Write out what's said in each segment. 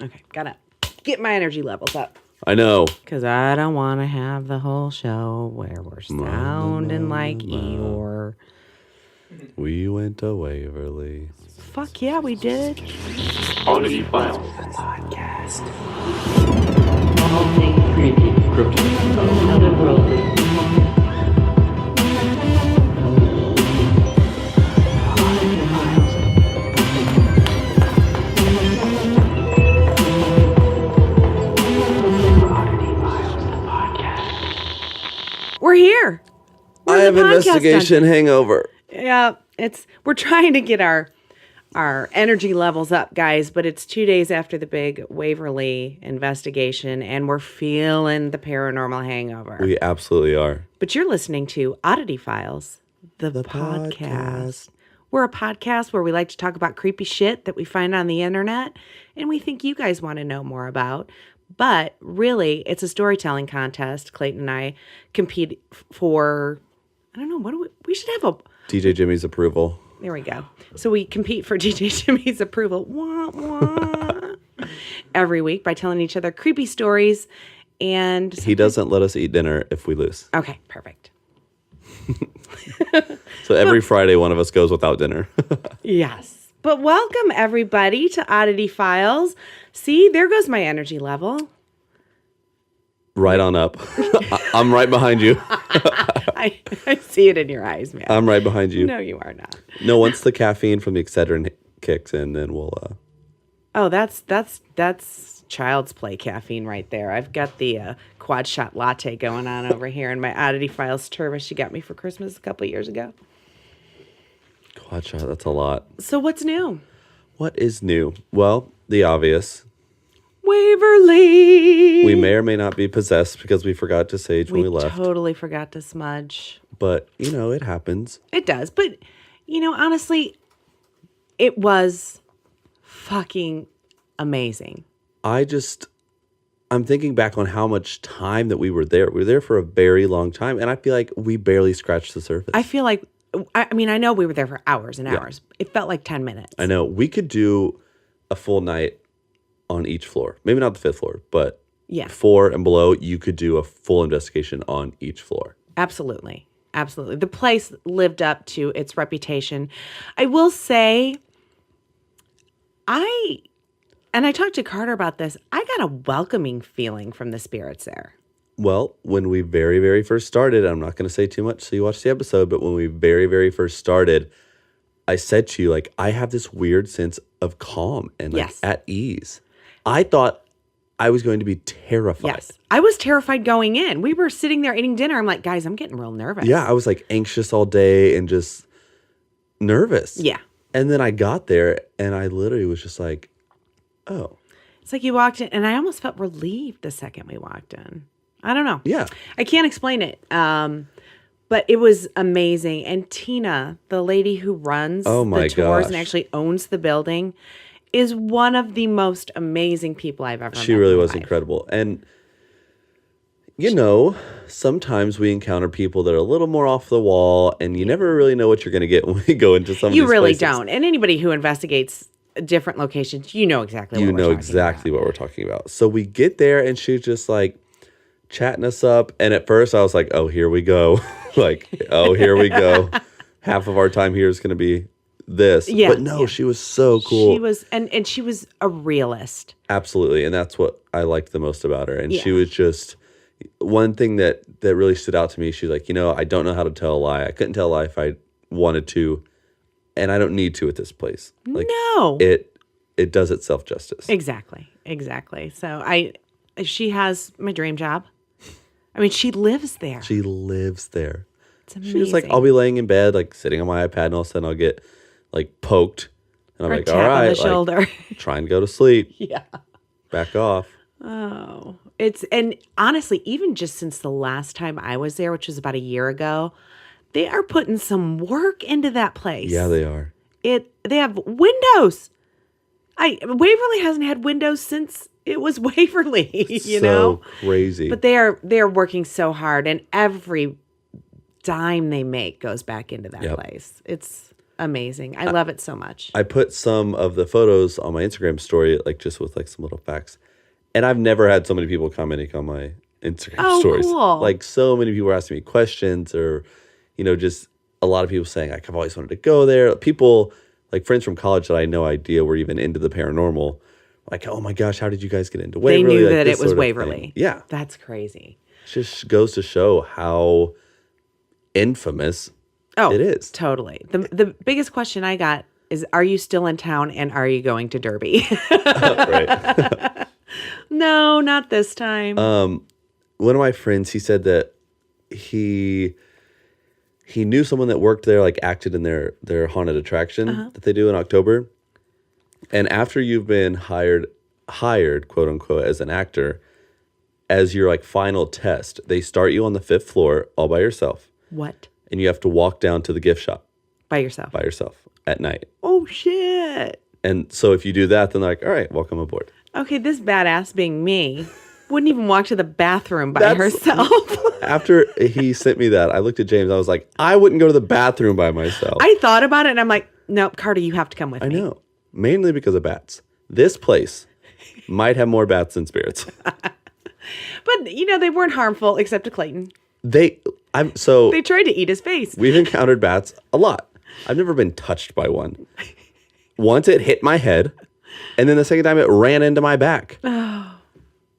Okay, gotta get my energy levels up. I know. Because I don't want to have the whole show where we're sounding like Eeyore. We went to Waverly. Fuck yeah, we did. Oddity Files. Podcast. All things creepy, cryptic, otherworldly. We're here. I have investigation hangover. Yeah, we're trying to get our energy levels up, guys, but it's 2 days after the big Waverly investigation, and we're feeling the paranormal hangover. We absolutely are. But you're listening to Oddity Files, the podcast. We're a podcast where we like to talk about creepy shit that we find on the internet, and we think you guys want to know more about. But really, it's a storytelling contest. Clayton and I compete for, I don't know, we should have a... DJ Jimmy's approval. There we go. So we compete for DJ Jimmy's approval. Wah, wah. Every week by telling each other creepy stories. And he doesn't let us eat dinner if we lose. Okay, perfect. So every Friday, one of us goes without dinner. Yes. But welcome, everybody, to Oddity Files. See, there goes my energy level. Right on up. I'm right behind you. I see it in your eyes, man. I'm right behind you. No, you are not. No, once the caffeine from the Excedrin kicks in, then we'll... Oh, that's child's play caffeine right there. I've got the quad shot latte going on over here in my Oddity Files turbo she got me for Christmas a couple of years ago. Quad shot, that's a lot. So what's new? What is new? Well, the obvious. Waverly. We may or may not be possessed because we forgot to sage when we left. We totally forgot to smudge. But, it happens. It does. But, honestly, it was fucking amazing. I'm thinking back on how much time that we were there. We were there for a very long time, and I feel like we barely scratched the surface. I feel like, I know we were there for hours and hours. It felt like 10 minutes. I know. We could do a full night on each floor. Maybe not the fifth floor, but 4 and below, you could do a full investigation on each floor. Absolutely. Absolutely. The place lived up to its reputation. I will say, I talked to Carter about this, I got a welcoming feeling from the spirits there. Well, when we very, very first started, I'm not going to say too much so you watch the episode, but when we very, very first started, I said to you, I have this weird sense of calm and at ease. I thought I was going to be terrified. Yes. I was terrified going in. We were sitting there eating dinner. I'm like, guys, I'm getting real nervous. Yeah, I was anxious all day and just nervous. Yeah. And then I got there and I literally was just like, oh. It's like you walked in and I almost felt relieved the second we walked in. I don't know. Yeah. I can't explain it. But it was amazing. And Tina, the lady who runs the tours and actually owns the building, is one of the most amazing people I've ever met. She really was incredible. And, sometimes we encounter people that are a little more off the wall, and you never really know what you're going to get when we go into some of these places. You really don't. And anybody who investigates different locations, you know exactly what we're talking about. So we get there, and she's just chatting us up. And at first, I was like, oh, here we go. Here we go. Half of our time here is going to be this. Yeah, but no, she was so cool. She was, and she was a realist. Absolutely. And that's what I liked the most about her. And she was just, one thing that really stood out to me, she's like, I don't know how to tell a lie. I couldn't tell a lie if I wanted to, and I don't need to at this place. No. It does itself justice. Exactly. So she has my dream job. She lives there. She lives there. It's amazing. She was like, I'll be laying in bed, sitting on my iPad, and all of a sudden I'll get poked. And I'm like, all right, on the shoulder. Trying to go to sleep. Yeah. Back off. Oh, and honestly, even just since the last time I was there, which was about a year ago, they are putting some work into that place. Yeah, they are. They have windows. Waverly hasn't had windows since it was Waverly, So crazy. But they are working so hard, and every dime they make goes back into that place. amazing. I love it so much. I put some of the photos on my Instagram story, like just with like some little facts. And I've never had so many people commenting on my Instagram stories. Cool. Like so many people were asking me questions or, just a lot of people saying like, I've always wanted to go there. People, like friends from college that I had no idea were even into the paranormal. Like, oh my gosh, how did you guys get into Waverly? They knew like, that it was Waverly. Yeah. That's crazy. It just goes to show how infamous it is. Totally. The biggest question I got is, are you still in town and are you going to Derby? Right. No, not this time. One of my friends, he said that he knew someone that worked there, like acted in their haunted attraction that they do in October. And after you've been hired, quote unquote, as an actor, as your like final test, they start you on the 5th floor all by yourself. What? And you have to walk down to the gift shop. By yourself? By yourself at night. Oh, shit. And so if you do that, then they're like, all right, welcome aboard. Okay, this badass being me wouldn't even walk to the bathroom by herself. After he sent me that, I looked at James. I was like, I wouldn't go to the bathroom by myself. I thought about it and I'm like, nope, Carter, you have to come with me. I know. Mainly because of bats. This place might have more bats than spirits. But, they weren't harmful except to Clayton. They tried to eat his face. We've encountered bats a lot. I've never been touched by one. Once it hit my head, and then the second time it ran into my back.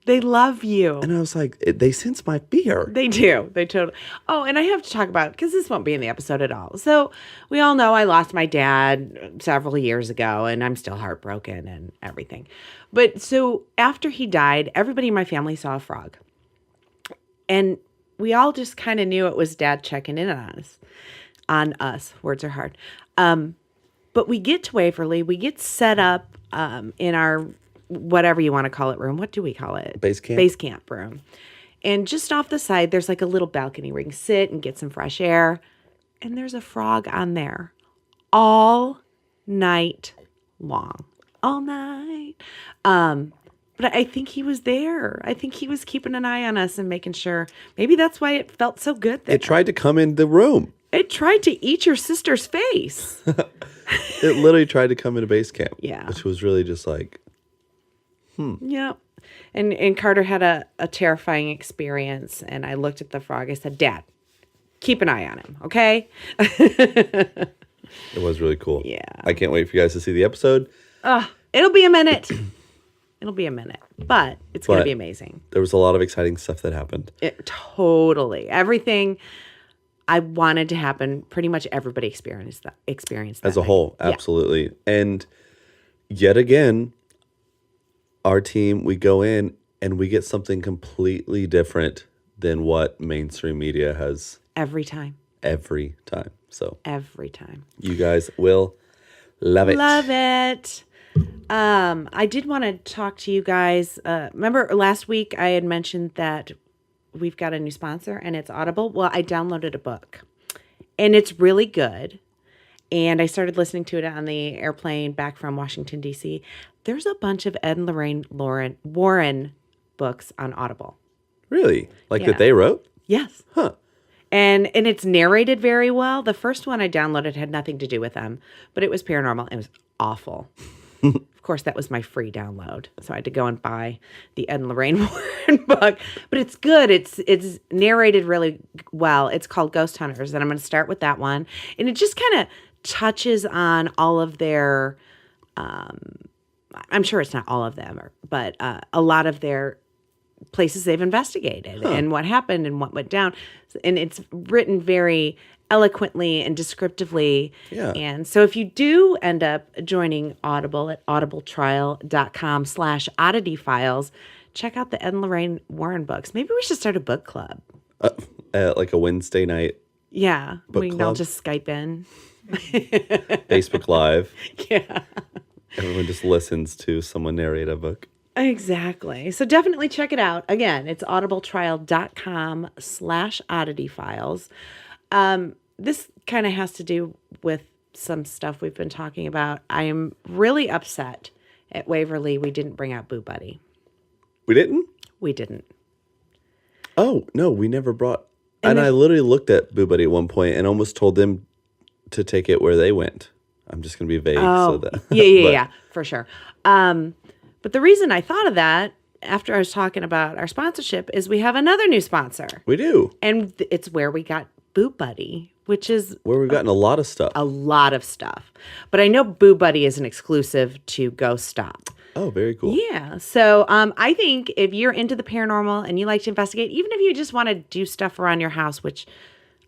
They love you. And I was like, they sense my fear. They do. They totally. Oh, and I have to talk about, because this won't be in the episode at all. So we all know I lost my dad several years ago, and I'm still heartbroken and everything. But so after he died, everybody in my family saw a frog. And we all just kind of knew it was Dad checking in on us. Words are hard. But we get to Waverly. We get set up in our, whatever you want to call it, room. What do we call it? Base camp. Base camp room. And just off the side, there's like a little balcony where you can sit and get some fresh air. And there's a frog on there all night long. All night. But I think he was there. I think he was keeping an eye on us and making sure. Maybe that's why it felt so good there. It tried to come in the room. It tried to eat your sister's face. It literally tried to come into base camp. Yeah. Which was really just like, Yeah. And Carter had a terrifying experience. And I looked at the frog. I said, Dad, keep an eye on him, okay? It was really cool. Yeah. I can't wait for you guys to see the episode. It'll be a minute. It'll be a minute. But it's going to be amazing. There was a lot of exciting stuff that happened. Totally. Everything I wanted to happen, pretty much everybody experienced that As a night. whole, absolutely. Yeah. And yet again, our team, we go in and we get something completely different than what mainstream media has. Every time. So Every time. You guys will love it. Love it. I did want to talk to you guys. Remember last week I had mentioned that we've got a new sponsor and it's Audible. Well, I downloaded a book and it's really good. And I started listening to it on the airplane back from Washington, D.C. There's a bunch of Ed and Lorraine Warren books on Audible. Really? Like that they wrote? Yes. Huh. And it's narrated very well. The first one I downloaded had nothing to do with them, but it was paranormal. It was awful. Of course, that was my free download. So I had to go and buy the Ed and Lorraine Warren book. But it's good. It's narrated really well. It's called Ghost Hunters. And I'm going to start with that one. And it just kind of touches on all of their, I'm sure it's not all of them, but a lot of their places they've investigated and what happened and what went down. And it's written very eloquently and descriptively. Yeah. And so if you do end up joining Audible at audibletrial.com/oddity files, check out the Ed and Lorraine Warren books. Maybe we should start a book club. Like a Wednesday night. Yeah. Book we can club? all just Skype in. Facebook Live. Yeah. Everyone just listens to someone narrate a book. Exactly. So definitely check it out. Again, it's audibletrial.com/oddity files. This kind of has to do with some stuff we've been talking about. I am really upset at Waverly we didn't bring out Boo Buddy. We didn't? We didn't. Oh, no, we never brought. And I literally looked at Boo Buddy at one point and almost told them to take it where they went. I'm just going to be vague. Oh, so that, yeah, for sure. But the reason I thought of that after I was talking about our sponsorship is we have another new sponsor. We do. And it's where we got Boo Buddy, which is where we've gotten a lot of stuff. A lot of stuff. But I know Boo Buddy is an exclusive to GhostStop. Oh, very cool. Yeah. So I think if you're into the paranormal and you like to investigate, even if you just want to do stuff around your house, which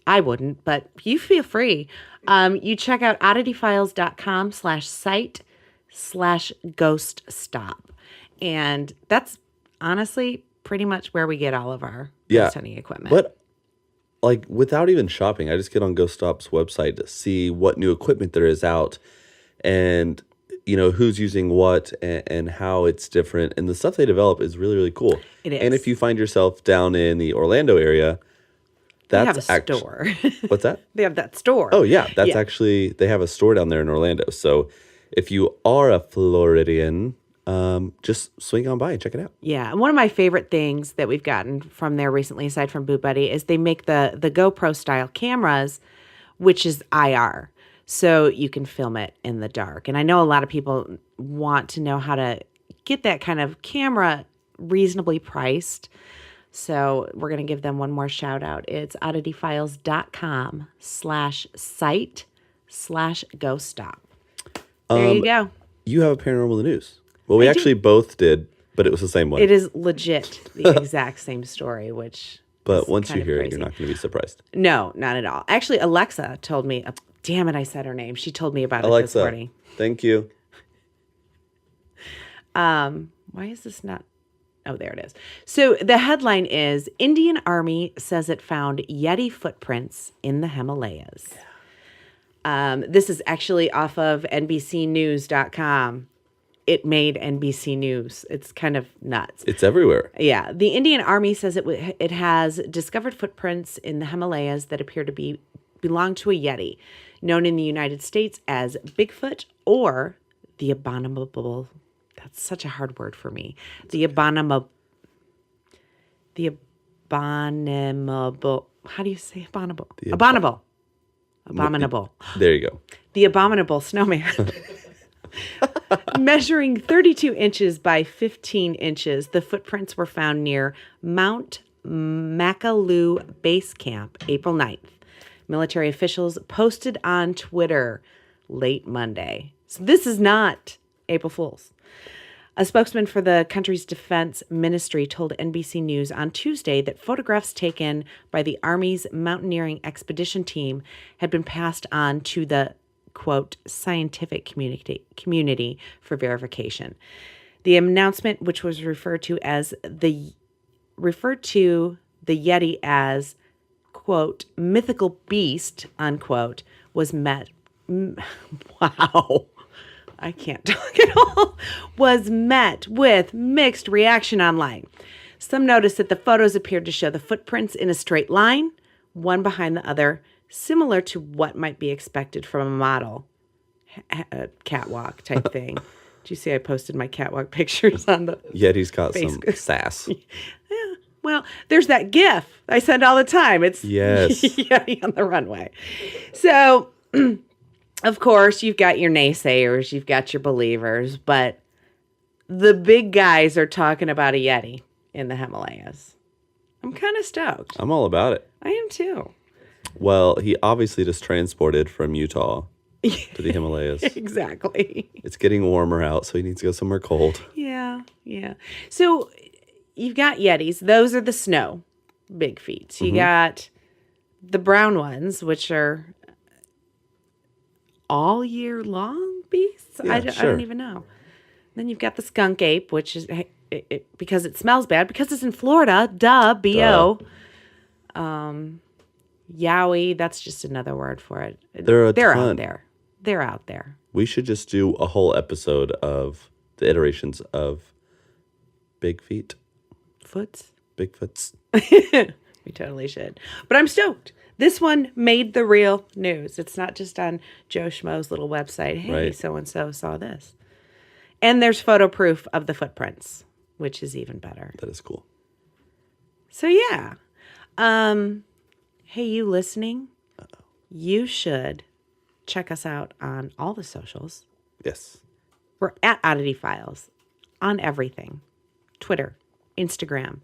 I wouldn't, but you feel free. You check out oddityfiles.com/site/GhostStop. And that's honestly pretty much where we get all of our ghost hunting equipment. But like without even shopping, I just get on GhostStop's website to see what new equipment there is out and, you know, who's using what and how it's different. And the stuff they develop is really, really cool. It is. And if you find yourself down in the Orlando area, that's they have a store. What's that? They have that store. Oh, yeah. That's actually, they have a store down there in Orlando. So if you are a Floridian, just swing on by and check it out. Yeah. And one of my favorite things that we've gotten from there recently, aside from Boo Buddy, is they make the GoPro style cameras, which is IR. So you can film it in the dark. And I know a lot of people want to know how to get that kind of camera reasonably priced. So we're going to give them one more shout out. It's oddityfiles.com/site/GhostStop. There you go. You have a paranormal news. Well, we actually both did, but it was the same one. It is legit the exact same story, which. But once you hear it, you're not going to be surprised. No, not at all. Actually, Alexa told me. Damn it, I said her name. She told me about it this morning. Thank you. Why is this not? Oh, there it is. So the headline is Indian Army says it found Yeti footprints in the Himalayas. This is actually off of NBCnews.com. It made NBC News. It's kind of nuts. It's everywhere. Yeah. The Indian Army says it has discovered footprints in the Himalayas that appear to belong to a Yeti, known in the United States as Bigfoot or the abominable. That's such a hard word for me. The abominable. How do you say abominable? Abominable. There you go. The abominable snowman. Measuring 32 inches by 15 inches, the footprints were found near Mount Makalu Base Camp, April 9th. Military officials posted on Twitter late Monday. So this is not April Fool's. A spokesman for the country's defense ministry told NBC News on Tuesday that photographs taken by the Army's mountaineering expedition team had been passed on to the, quote, scientific community for verification. The announcement, which was referred to the Yeti as, quote, mythical beast, unquote, was met. Wow. I can't talk at all, was met with mixed reaction online. Some noticed that the photos appeared to show the footprints in a straight line, one behind the other, similar to what might be expected from a model, a catwalk type thing. Did you see I posted my catwalk pictures on the Yeti's got Facebook? Some sass. Yeah. Well, there's that GIF I send all the time. It's yes. Yeti on the runway. So... Of course, you've got your naysayers, you've got your believers, but the big guys are talking about a Yeti in the Himalayas. I'm kind of stoked. I'm all about it. I am too. Well, he obviously just transported from Utah to the Himalayas. Exactly. It's getting warmer out, so he needs to go somewhere cold. Yeah. So you've got Yetis. Those are the snow big feet. You got the brown ones, which are... all year long beasts? Yeah, I don't even know. Then you've got the skunk ape, which is because it smells bad, because it's in Florida. Duh, B.O. Yowie, that's just another word for it. They're out there. They're out there. We should just do a whole episode of the iterations of big feet. Bigfoots. We totally should. But I'm stoked. This one made the real news. It's not just on Joe Schmo's little website. Hey, so-and-so saw this. And there's photo proof of the footprints, which is even better. That is cool. So, yeah. Hey, you listening? You should check us out on all the socials. Yes. We're at Oddity Files on everything. Twitter, Instagram,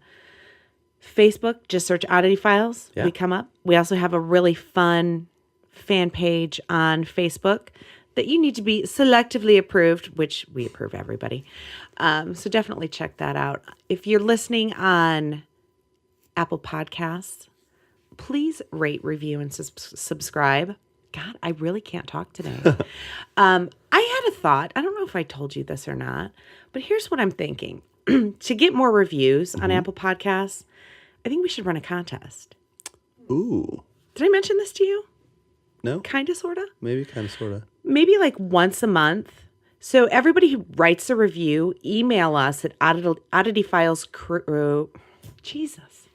Facebook. Just search Oddity Files. Yeah. We come up. We also have a really fun fan page on Facebook that you need to be selectively approved, which we approve everybody. So definitely check that out. If you're listening on Apple Podcasts, please rate, review, and subscribe. God, I really can't talk today. I had a thought. I don't know if I told you this or not, but here's what I'm thinking. To get more reviews on Apple Podcasts, I think we should run a contest. Ooh. Did I mention this to you? No? Kind of, sort of? Maybe, kind of, sort of. Maybe like once a month. So everybody who writes a review, email us at oddityfilescrew. Jesus.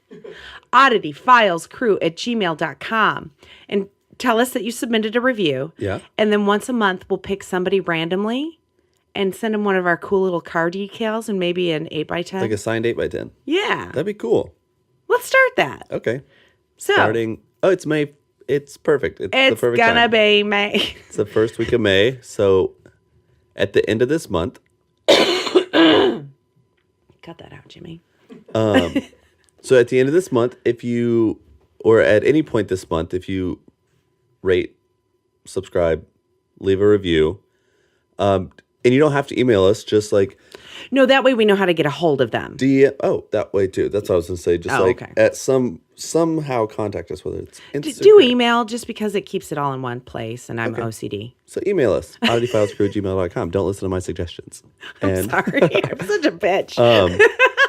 oddityfilescrew@gmail.com and tell us that you submitted a review. Yeah. And then once a month, we'll pick somebody randomly and send them one of our cool little car decals and maybe an 8x10. Like a signed 8x10. Yeah. That'd be cool. Let's start that. Okay. So. Starting. Oh, it's May. It's perfect. It's the perfect gonna time. be May. It's the first week of May. So at the end of this month. Cut that out, Jimmy. So at the end of this month, if you, or at any point this month, if you rate, subscribe, leave a review, and you don't have to email us, just like No, that way we know how to get a hold of them. that way too. That's what I was going to say. Just okay. at somehow contact us, whether it's Instagram. Do email just because it keeps it all in one place, and I'm OCD. So email us, oddityfilescrew@gmail.com. Don't listen to my suggestions. I'm sorry. I'm such a bitch.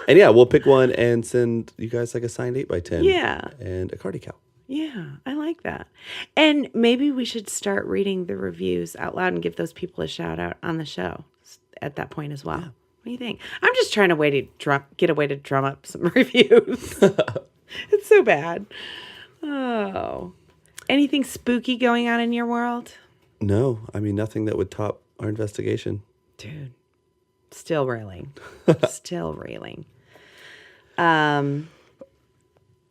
And yeah, we'll pick one and send you guys like a signed 8x10. Yeah. And a car decal. Yeah, I like that. And maybe we should start reading the reviews out loud and give those people a shout out on the show at that point as well. Yeah. What do you think? I'm just trying to get a way to drum up some reviews. It's so bad. Oh. Anything spooky going on in your world? No, I mean, nothing that would top our investigation. Dude, still railing. Still railing. DJ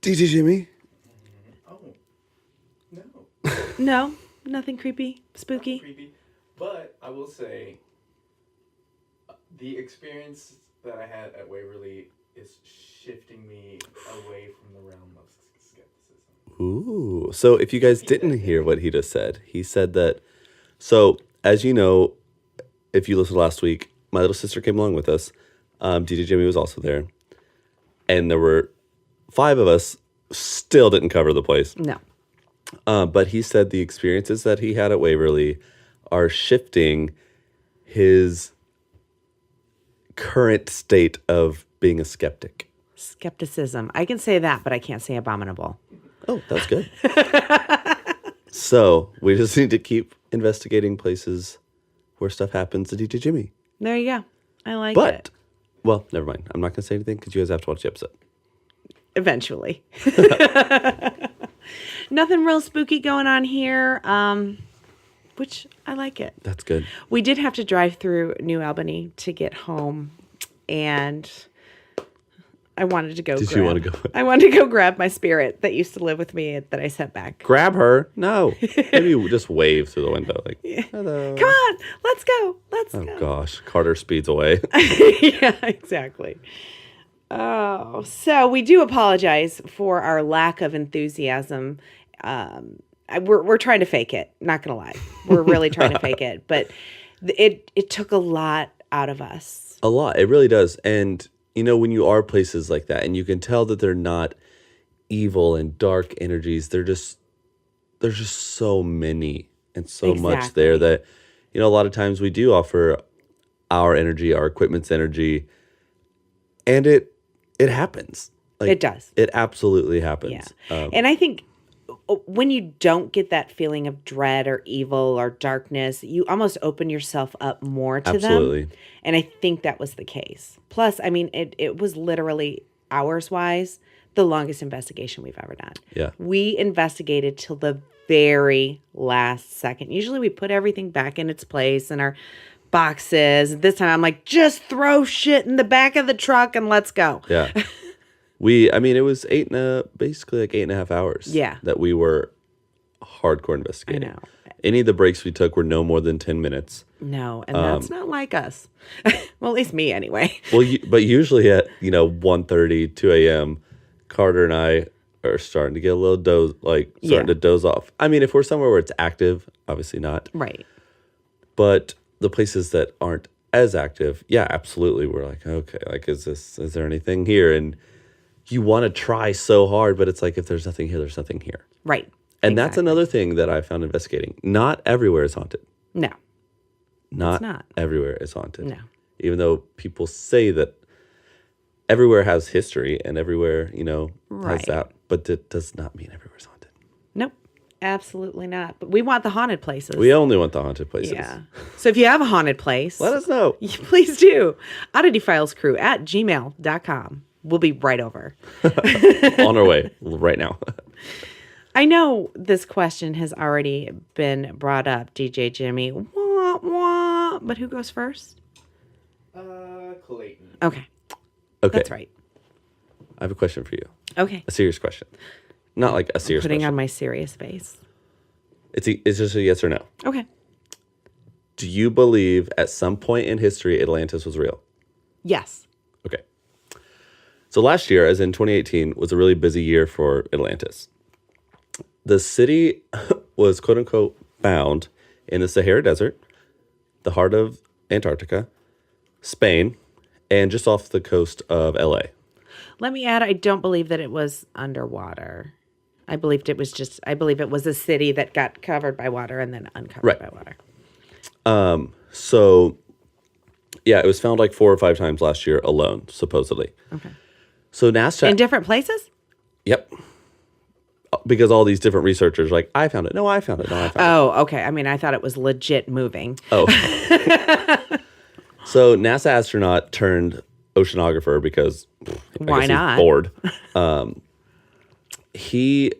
Jimmy? No, nothing creepy, spooky. Creepy, but I will say the experience that I had at Waverly is shifting me away from the realm of skepticism. Ooh. So if you guys didn't hear what he just said, he said that, so as you know, if you listened last week, my little sister came along with us. DJ Jimmy was also there. And there were 5 of us, still didn't cover the place. No. But he said the experiences that he had at Waverly are shifting his current state of being a skeptic. Skepticism. I can say that, but I can't say abominable. Oh, that's good. So we just need to keep investigating places where stuff happens to DJ Jimmy. There you go. I like it. Well, never mind. I'm not going to say anything because you guys have to watch the episode. Eventually. Nothing real spooky going on here, which I like it. That's good. We did have to drive through New Albany to get home, and I wanted to go Did you want to go? I wanted to go grab my spirit that used to live with me that I sent back. Grab her? No. Maybe you just wave through the window. Like, hello. Come on, let's go. Let's go. Oh, gosh. Carter speeds away. Yeah, exactly. Oh, so we do apologize for our lack of enthusiasm. We're trying to fake it. Not gonna lie, we're really trying to fake it. But it took a lot out of us. A lot. It really does. And you know, when you are places like that, and you can tell that they're not evil and dark energies, there's just so many and so much there that, you know, a lot of times we do offer our energy, our equipment's energy, and it happens. Like, It does. It absolutely happens. Yeah. And I think when you don't get that feeling of dread or evil or darkness, you almost open yourself up more to Absolutely. them. And I think that was the case. Plus, I mean, it was literally hours-wise the longest investigation we've ever done. Yeah. We investigated till the very last second. Usually we put everything back in its place in our boxes. This time I'm like, just throw shit in the back of the truck and let's go. Yeah. It was basically like 8.5 hours. Yeah. That we were hardcore investigating. I know. Any of the breaks we took were no more than 10 minutes. No, and that's not like us. Well, at least me anyway. Well, but usually at 1:30, 2 a.m., Carter and I are starting to get a little to doze off. I mean, if we're somewhere where it's active, obviously not. Right. But the places that aren't as active, yeah, absolutely. We're like, okay, like, is there anything here? And you want to try so hard, but it's like, if there's nothing here, there's nothing here. Right. And that's another thing that I found investigating. Not everywhere is haunted. No. Not everywhere is haunted. No. Even though people say that everywhere has history and everywhere, has that. But it does not mean everywhere's haunted. Nope. Absolutely not. But we want the haunted places. We only want the haunted places. Yeah. So if you have a haunted place, let us know. Please do. oddityfilescrew@gmail.com. We'll be right over. On our way right now. I know this question has already been brought up, DJ Jimmy. Wah, wah. But who goes first? Clayton. Okay. That's right. I have a question for you. Okay. A serious question. Not like a serious Putting question. on my serious face. It's just a yes or no. Okay. Do you believe at some point in history Atlantis was real? Yes. Okay. So last year, as in 2018, was a really busy year for Atlantis. The city was quote unquote found in the Sahara Desert, the heart of Antarctica, Spain, and just off the coast of LA. Let me add, I don't believe that it was underwater. I believe it was a city that got covered by water and then uncovered by water. So, yeah, it was found like 4 or 5 times last year alone, supposedly. Okay. So NASA... In different places? Yep. Because all these different researchers are like, I found it. No, I found it. No, I found it. Oh, okay. I mean, I thought it was legit moving. Oh. So NASA astronaut turned oceanographer because why not? He's bored.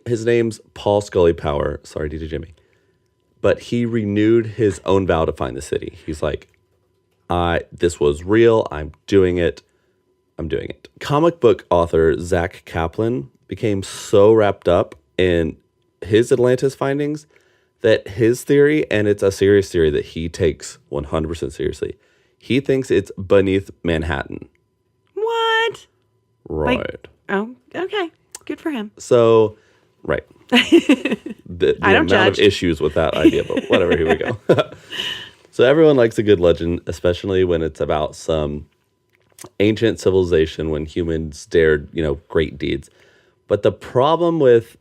His name's Paul Scully Power. Sorry, DJ Jimmy. But he renewed his own vow to find the city. He's like, this was real. I'm doing it. Comic book author Zach Kaplan became so wrapped up in his Atlantis findings that his theory, and it's a serious theory that he takes 100% seriously, he thinks it's beneath Manhattan. What? Right. Okay. Good for him. So, right. The amount of issues with that idea, but whatever, here we go. So everyone likes a good legend, especially when it's about some ancient civilization when humans dared, great deeds. But the problem with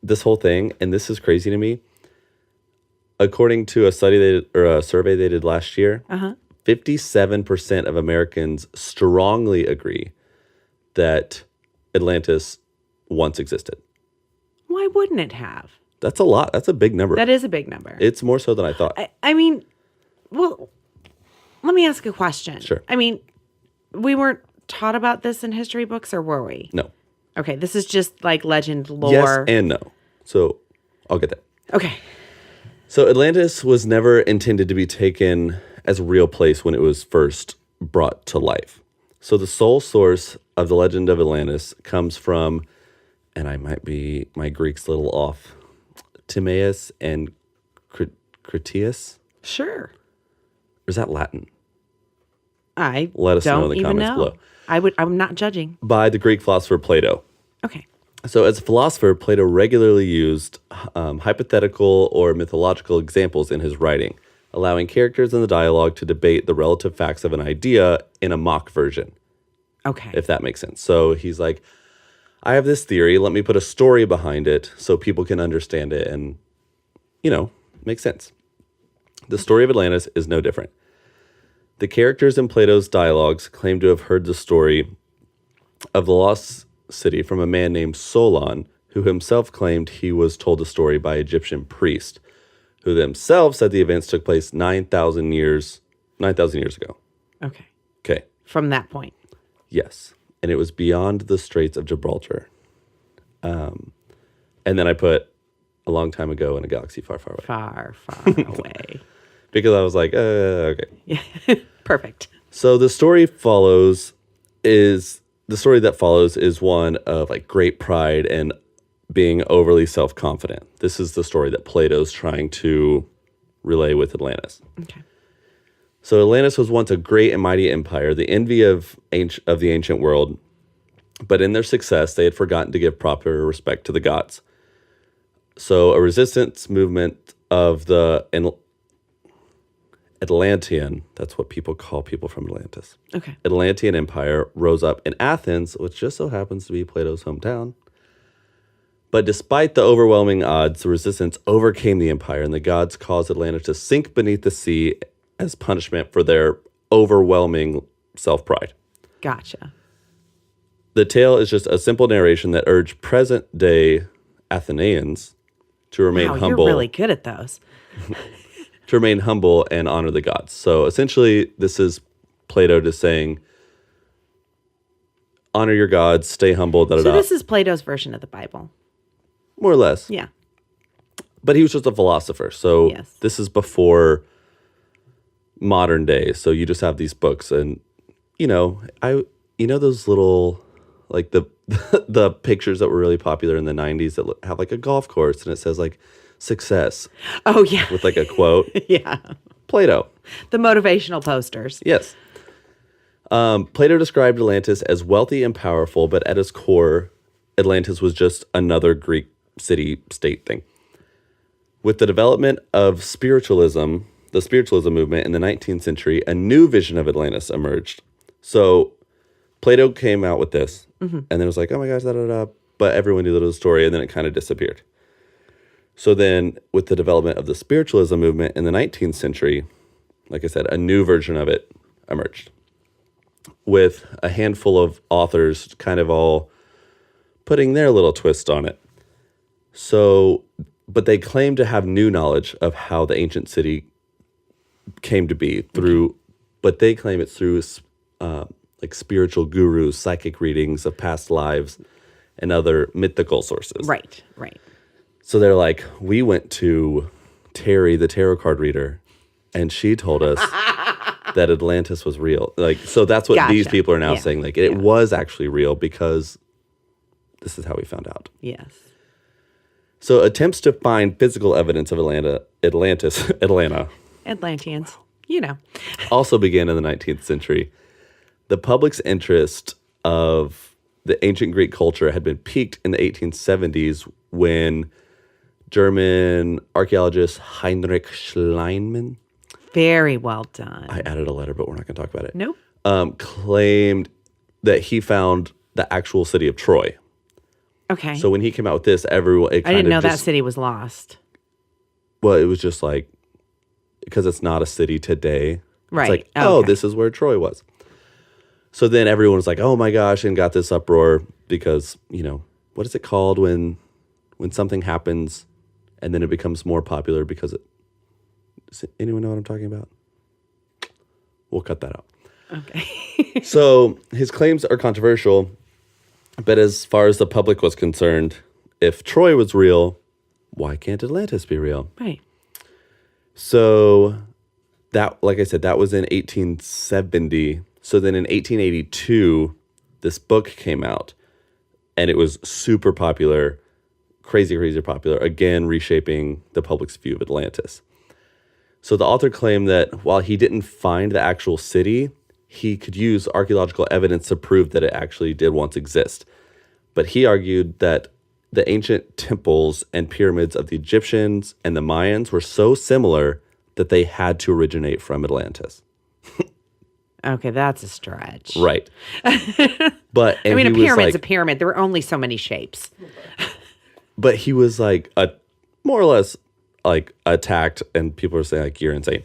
this whole thing, and this is crazy to me, according to a survey they did last year, 57% of Americans strongly agree that Atlantis once existed. Why wouldn't it have? That's a lot. That's a big number. That is a big number. It's more so than I thought. I mean, well, let me ask a question. Sure. I mean, we weren't taught about this in history books, or were we? No. Okay, this is just like legend lore. Yes and no. So I'll get that. Okay. So Atlantis was never intended to be taken as a real place when it was first brought to life. So the sole source of the legend of Atlantis comes from, and my Greek's a little off, Timaeus and Critias? Sure. Or is that Latin? Let us know in the comments below. I'm not judging. By the Greek philosopher Plato. Okay. So as a philosopher, Plato regularly used hypothetical or mythological examples in his writing, allowing characters in the dialogue to debate the relative facts of an idea in a mock version. Okay. If that makes sense. So he's like, I have this theory. Let me put a story behind it so people can understand it and, make sense. The story of Atlantis is no different. The characters in Plato's dialogues claim to have heard the story of the Lost City from a man named Solon, who himself claimed he was told the story by Egyptian priests, who themselves said the events took place 9,000 years ago. Okay. Okay. From that point. Yes. And it was beyond the Straits of Gibraltar. And then I put a long time ago in a galaxy far, far away. Far, far away. Because I was like, okay. Yeah. Perfect. So the story that follows is one of like great pride and being overly self-confident. This is the story that Plato's trying to relay with Atlantis. Okay. So Atlantis was once a great and mighty empire, the envy of the ancient world. But in their success, they had forgotten to give proper respect to the gods. So a resistance movement of the Atlantean, that's what people call people from Atlantis. Okay. Atlantean Empire rose up in Athens, which just so happens to be Plato's hometown. But despite the overwhelming odds, the resistance overcame the empire, and the gods caused Atlantis to sink beneath the sea as punishment for their overwhelming self-pride. Gotcha. The tale is just a simple narration that urged present-day Athenians to remain humble. You're really good at those. To remain humble and honor the gods. So essentially, this is Plato just saying, honor your gods, stay humble, So this is Plato's version of the Bible. More or less. Yeah. But he was just a philosopher. So Yes. this is before modern day. So you just have these books and, those little, like the pictures that were really popular in the 90s that have like a golf course and it says like success. Oh, yeah. With like a quote. Yeah. Plato. The motivational posters. Yes. Plato described Atlantis as wealthy and powerful, but at its core, Atlantis was just another Greek city-state thing. With the development of spiritualism, the spiritualism movement in the 19th century, a new vision of Atlantis emerged. So Plato came out with this, and then it was like, oh my gosh, but everyone knew the story, and then it kind of disappeared. So then with the development of the spiritualism movement in the 19th century, like I said, a new version of it emerged with a handful of authors kind of all putting their little twist on it. So, but they claim to have new knowledge of how the ancient city came to be but they claim it's through like spiritual gurus, psychic readings of past lives, and other mythical sources. Right. So they're like, we went to Terry, the tarot card reader, and she told us that Atlantis was real. Like, so that's what these people are now saying. Like, it was actually real because this is how we found out. Yes. So attempts to find physical evidence of Atlanta, Atlanteans, also began in the 19th century. The public's interest of the ancient Greek culture had been piqued in the 1870s when German archaeologist Heinrich Schliemann, very well done. I added a letter, but we're not going to talk about it. Nope. Claimed that he found the actual city of Troy. Okay. So when he came out with this, everyone... I didn't know that city was lost. Well, it was just like, because it's not a city today. Right. It's like, this is where Troy was. So then everyone was like, oh my gosh, and got this uproar because, what is it called when something happens and then it becomes more popular because it... Does anyone know what I'm talking about? We'll cut that out. Okay. So his claims are controversial, but as far as the public was concerned, if Troy was real, why can't Atlantis be real? Right. So that, like I said, that was in 1870. So then in 1882, this book came out, and it was super popular, crazy popular, again, reshaping the public's view of Atlantis. So the author claimed that while he didn't find the actual city, he could use archaeological evidence to prove that it actually did once exist. But he argued that the ancient temples and pyramids of the Egyptians and the Mayans were so similar that they had to originate from Atlantis. Okay, that's a stretch. Right. But I mean, a pyramid's a pyramid. There are only so many shapes. But he was like more or less like attacked, and people were saying like, you're insane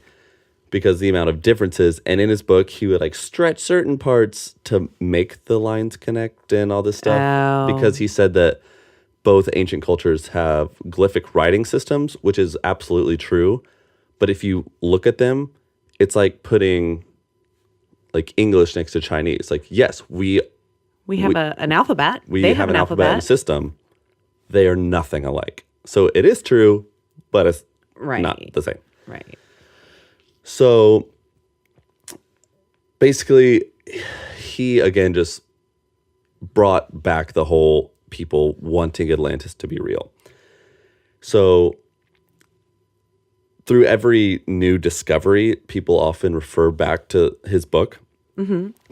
because the amount of differences. And in his book, he would like stretch certain parts to make the lines connect and all this stuff because he said that both ancient cultures have glyphic writing systems, which is absolutely true. But if you look at them, it's like putting like English next to Chinese. Like, yes, we have an alphabet. They have an alphabet and system. They are nothing alike. So it is true, but it's not the same. Right. So basically, he again just brought back the whole people wanting Atlantis to be real. So through every new discovery, people often refer back to his book,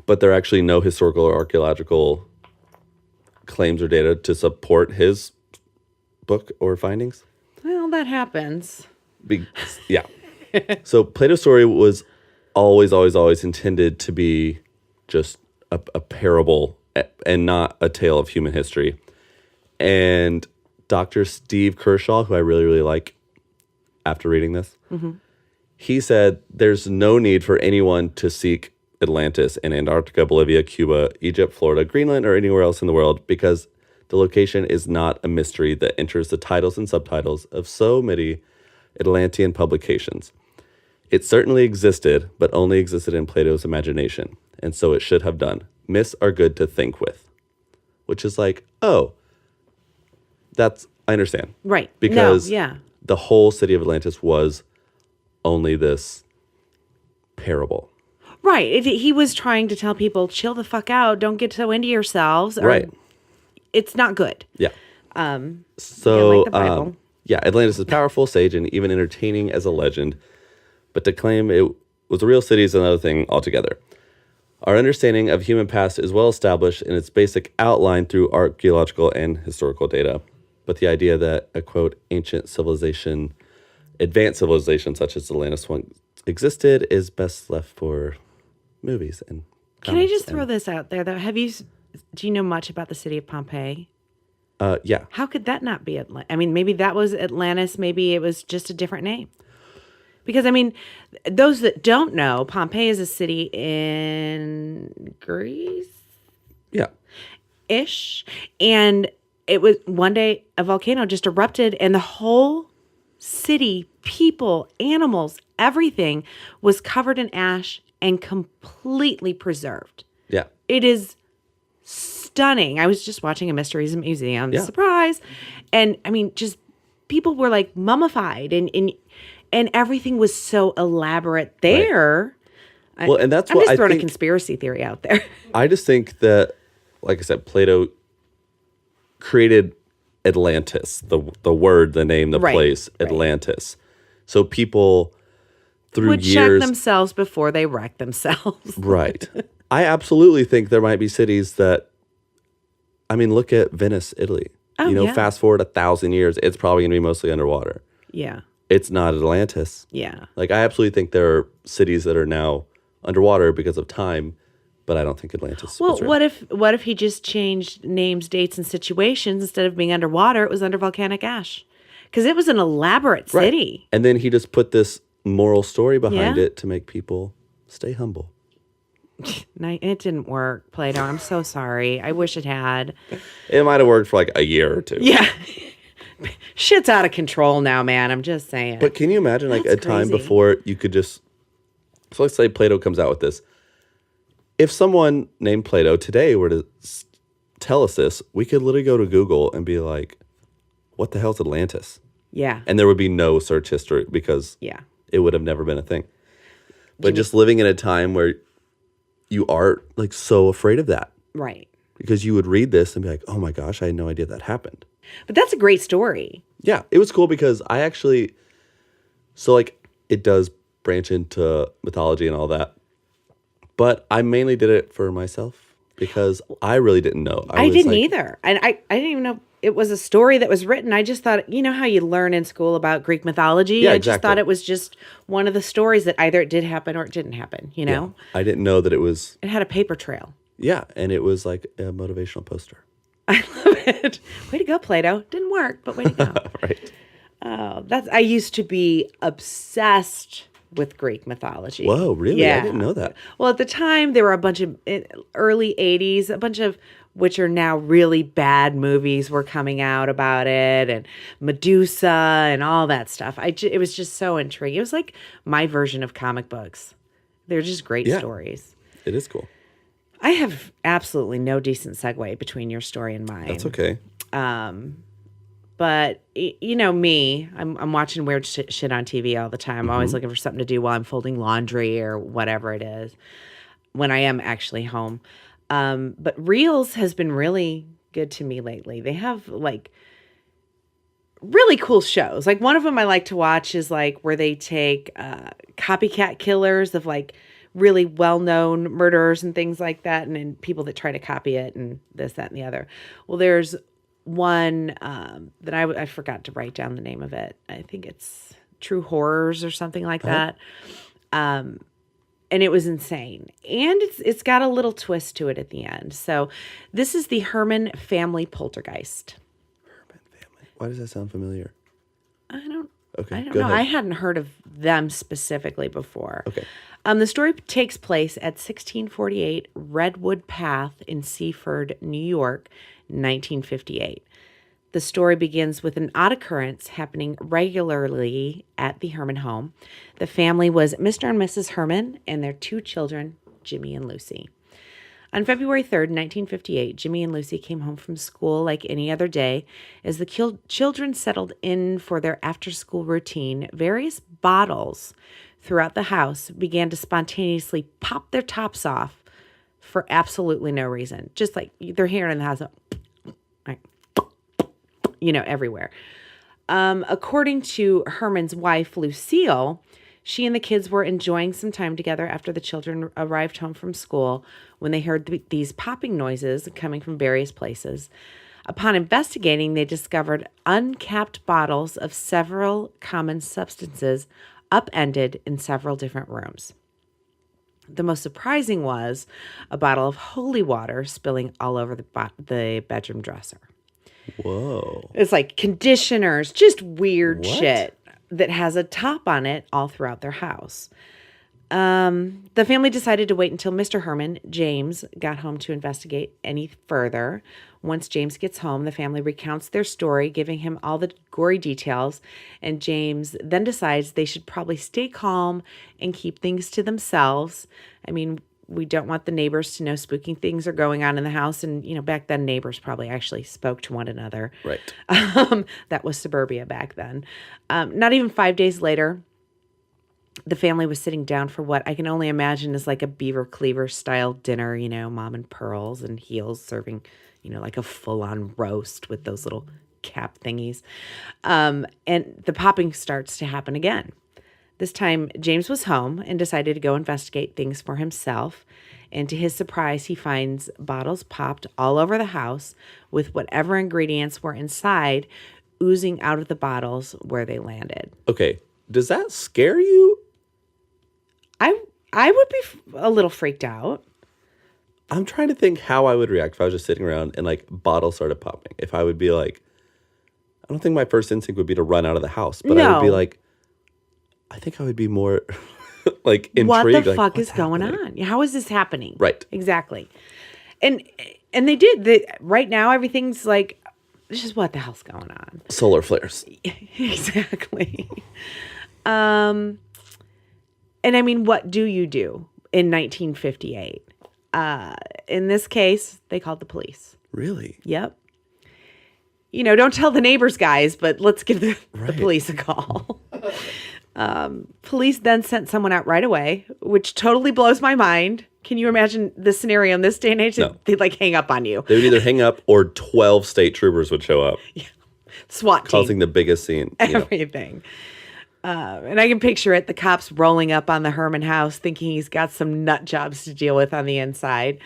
but there are actually no historical or archaeological claims or data to support his book or findings. Well, that happens. Yeah. So Plato's story was always intended to be just a parable and not a tale of human history. And Dr. Steve Kershaw, who I really, really like after reading this, he said there's no need for anyone to seek Atlantis in Antarctica, Bolivia, Cuba, Egypt, Florida, Greenland, or anywhere else in the world because the location is not a mystery that enters the titles and subtitles of so many Atlantean publications. It certainly existed, but only existed in Plato's imagination, and so it should have done. Myths are good to think with, which is like, oh, I understand. Right. Because yeah. the whole city of Atlantis was only this parable. Right. He was trying to tell people, chill the fuck out. Don't get so into yourselves. Right. It's not good. Yeah. So, like the Bible. Atlantis is powerful, sage, and even entertaining as a legend. But to claim it was a real city is another thing altogether. Our understanding of human past is well established in its basic outline through archaeological and historical data. But the idea that a, quote, ancient civilization, advanced civilization such as Atlantis once existed is best left for movies and Can I just throw this out there, though? Do you know much about the city of Pompeii? Yeah. How could that not be Atlantis? I mean, maybe that was Atlantis. Maybe it was just a different name. Because, I mean, those that don't know, Pompeii is a city in Greece? Yeah. Ish. And it was one day a volcano just erupted and the whole city, people, animals, everything was covered in ash and completely preserved. Yeah. It is stunning. I was just watching a Mysteries Museum. Yeah. Surprise. And I mean, just people were like mummified and everything was so elaborate there. Right. Well, and that's I'm what just I throwing think, a conspiracy theory out there. I just think that, like I said, Plato created Atlantis, the word, the name, the place, Atlantis. So people through would years check themselves before they wreck themselves. Right. I absolutely think there might be cities that, I mean, look at Venice, Italy. Fast forward 1,000 years, it's probably going to be mostly underwater. Yeah. It's not Atlantis. Yeah. Like, I absolutely think there are cities that are now underwater because of time, but I don't think Atlantis was real. What if he just changed names, dates, and situations? Instead of being underwater, it was under volcanic ash. Because it was an elaborate city. And then he just put this moral story behind it to make people stay humble. It didn't work, Plato. I'm so sorry. I wish it had. It might have worked for like a year or two. Yeah. Shit's out of control now, man. I'm just saying. But can you imagine like That's a time crazy. before you could just... So let's say Plato comes out with this. If someone named Plato today were to tell us this, we could literally go to Google and be like, what the hell's Atlantis? Yeah. And there would be no search history because it would have never been a thing. But just living in a time where you are like so afraid of that. Right. Because you would read this and be like, oh my gosh, I had no idea that happened. But that's a great story. Yeah, it was cool because I actually, so like it does branch into mythology and all that. But I mainly did it for myself because I really didn't know. I didn't either. And I didn't even know it was a story that was written. I just thought, you know how you learn in school about Greek mythology? Yeah, I exactly. just thought it was just one of the stories that either it did happen or it didn't happen, you know? Yeah. I didn't know that it was... It had a paper trail. Yeah, and it was like a motivational poster. I love it. Way to go, Plato. Didn't work, but way to go. Right. Oh, I used to be obsessed with Greek mythology. Whoa, really? Yeah. I didn't know that. Well, at the time, there were a bunch of early 80s, a bunch of which are now really bad movies were coming out about it, and Medusa and all that stuff. It was just so intriguing. It was like my version of comic books. They're just great stories. It is cool. I have absolutely no decent segue between your story and mine. That's okay. But you know me, I'm watching weird shit on TV all the time. I'm always looking for something to do while I'm folding laundry or whatever it is when I am actually home. But Reels has been really good to me lately. They have like really cool shows. Like one of them I like to watch is like where they take copycat killers of like really well-known murderers and things like that, and then people that try to copy it and this, that, and the other. Well, there's one that I forgot to write down the name of it. I think it's True Horrors or something like that. And it was insane. And it's got a little twist to it at the end. So this is the Herrmann Family Poltergeist. Herrmann Family. Why does that sound familiar? I don't Okay, know. go ahead. I hadn't heard of them specifically before. Okay. The story takes place at 1648 Redwood Path in Seaford, New York, 1958. The story begins with an odd occurrence happening regularly at the Herrmann home. The family was Mr. and Mrs. Herrmann and their 2 children, Jimmy and Lucy. On February 3rd, 1958, Jimmy and Lucy came home from school like any other day. As the children settled in for their after-school routine, various bottles throughout the house began to spontaneously pop their tops off for absolutely no reason. Just like they're hearing in the house, everywhere. According to Herrmann's wife, Lucille, she and the kids were enjoying some time together after the children arrived home from school when they heard these popping noises coming from various places. Upon investigating, they discovered uncapped bottles of several common substances upended in several different rooms. The most surprising was a bottle of holy water spilling all over the bedroom dresser. Whoa. It's like conditioners, just weird What? shit that has a top on it all throughout their house. The family decided to wait until Mr. Herrmann, James, got home to investigate any further. Once James gets home, the family recounts their story, giving him all the gory details, and James then decides they should probably stay calm and keep things to themselves. I mean, we don't want the neighbors to know spooky things are going on in the house. And, back then neighbors probably actually spoke to one another. Right. That was suburbia back then. Not even 5 days later, the family was sitting down for what I can only imagine is like a Beaver Cleaver style dinner, mom and pearls and heels serving, like a full on roast with those little cap thingies. And the popping starts to happen again. This time, James was home and decided to go investigate things for himself. And to his surprise, he finds bottles popped all over the house with whatever ingredients were inside oozing out of the bottles where they landed. Okay. Does that scare you? I would be a little freaked out. I'm trying to think how I would react if I was just sitting around and like bottles started popping. If I would be like, I don't think my first instinct would be to run out of the house, but I would be like, I think I would be more like intrigued. What the like, fuck is going on? How is this happening? Right. Exactly. And they did. Right now, everything's like, this is what the hell's going on. Solar flares. Exactly. And I mean, what do you do in 1958? In this case, they called the police. Really? Yep. Don't tell the neighbors, guys, but let's give the police a call. Police then sent someone out right away, which totally blows my mind. Can you imagine the scenario in this day and age? No. They'd like hang up on you. They would either hang up or 12 state troopers would show up. Yeah. SWAT team. Causing the biggest scene. Everything. And I can picture it, the cops rolling up on the Herrmann house thinking he's got some nut jobs to deal with on the inside.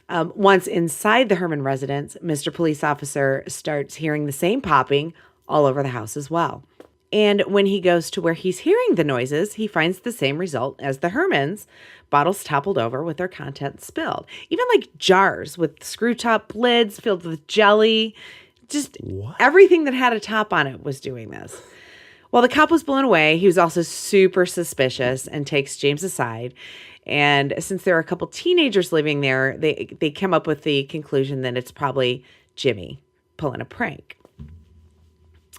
Once inside the Herrmann residence, Mr. Police Officer starts hearing the same popping all over the house as well. And when he goes to where he's hearing the noises, he finds the same result as the Herrmanns. Bottles toppled over with their contents spilled. Even like jars with screw top lids filled with jelly. Just everything that had a top on it was doing this. While the cop was blown away, he was also super suspicious and takes James aside. And since there are a couple teenagers living there, they come up with the conclusion that it's probably Jimmy pulling a prank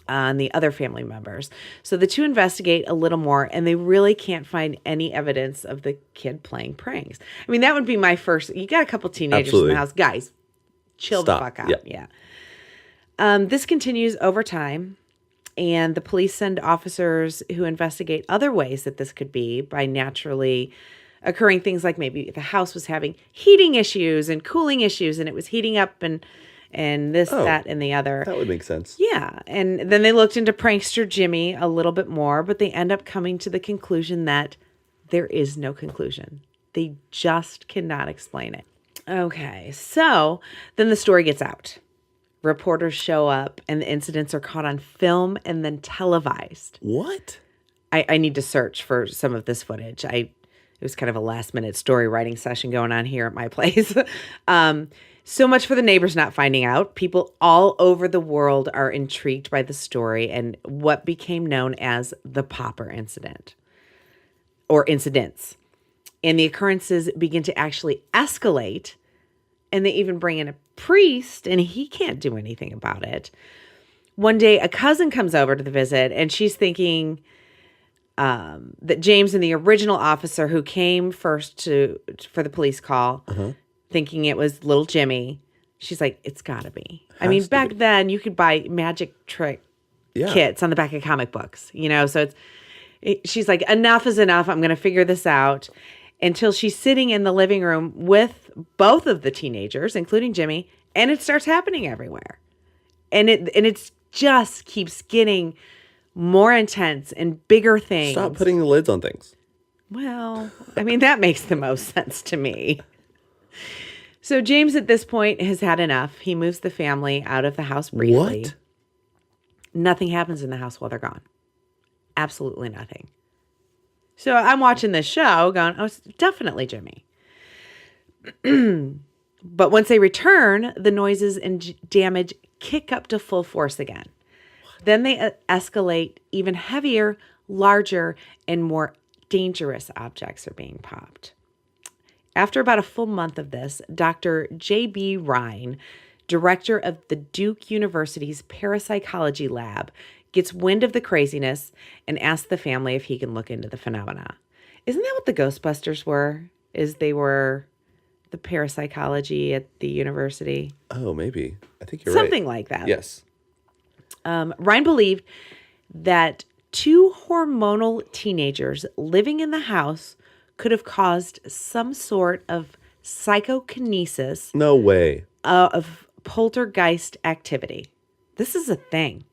on the other family members. So the two investigate a little more, and they really can't find any evidence of the kid playing pranks. I mean, that would be my first. You got a couple teenagers in the house. Guys, chill the fuck out. Yeah. This continues over time. And the police send officers who investigate other ways that this could be by naturally occurring things like maybe the house was having heating issues and cooling issues and it was heating up and and this, that, and the other. That would make sense. Yeah. And then they looked into prankster Jimmy a little bit more, but they end up coming to the conclusion that there is no conclusion. They just cannot explain it. Okay. So then the story gets out. Reporters show up and the incidents are caught on film and then televised. What? I need to search for some of this footage. It was kind of a last minute story writing session going on here at my place. So much for the neighbors not finding out. People all over the world are intrigued by the story and what became known as the Popper incident or incidents. And the occurrences begin to actually escalate, and they even bring in a priest, and he can't do anything about it. One day, a cousin comes over to the visit, and she's thinking that James and the original officer who came first for the police call, thinking it was little Jimmy. She's like, it's got to be. I mean, back then, you could buy magic trick kits on the back of comic books, so she's like, enough is enough. I'm going to figure this out. Until she's sitting in the living room with both of the teenagers, including Jimmy, and it starts happening everywhere. And it just keeps getting more intense and bigger things. Stop putting the lids on things. Well, I mean, that makes the most sense to me. So James at this point has had enough. He moves the family out of the house briefly. What? Nothing happens in the house while they're gone. Absolutely nothing. So I'm watching this show going, oh, it's definitely Jimmy. But once they return, the noises and damage kick up to full force again. What? Then they escalate. Even heavier, larger, and more dangerous objects are being popped. After about a full month of this, Dr. J.B. Rhine, director of the Duke University's parapsychology lab, gets wind of the craziness and asks the family if he can look into the phenomena. Isn't that what the Ghostbusters were? They were the parapsychology at the university? Oh, maybe. I think you're Something right. like that. Yes. Ryan believed that 2 hormonal teenagers living in the house could have caused some sort of psychokinesis. No way. Of poltergeist activity. This is a thing.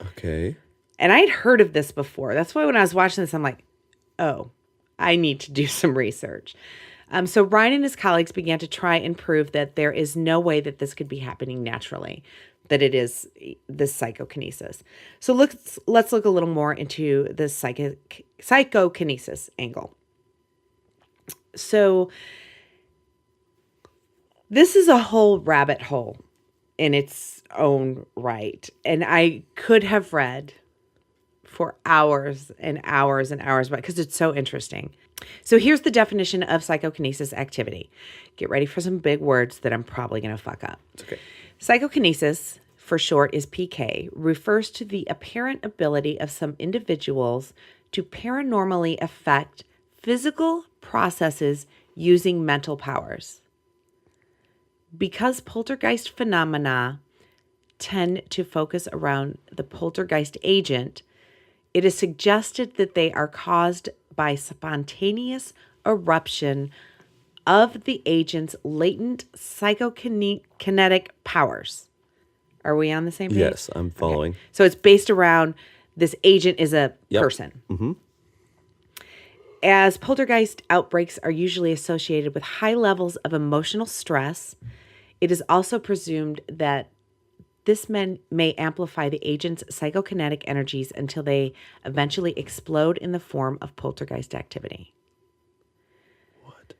Okay. And I'd heard of this before. That's why when I was watching this, I'm like, oh, I need to do some research. So Ryan and his colleagues began to try and prove that there is no way that this could be happening naturally, that it is this psychokinesis. So let's look a little more into the psychokinesis angle. So this is a whole rabbit hole in its own right. And I could have read for hours and hours and hours about it because it's so interesting. So here's the definition of psychokinesis activity. Get ready for some big words that I'm probably going to fuck up. It's okay. Psychokinesis, for short, is PK, refers to the apparent ability of some individuals to paranormally affect physical processes using mental powers. Because poltergeist phenomena tend to focus around the poltergeist agent, it is suggested that they are caused by spontaneous eruption of the agent's latent psychokinetic powers. Are we on the same page? Yes, I'm following. Okay. So it's based around this agent is a person. Mm-hmm. As poltergeist outbreaks are usually associated with high levels of emotional stress, it is also presumed that this may amplify the agent's psychokinetic energies until they eventually explode in the form of poltergeist activity. What?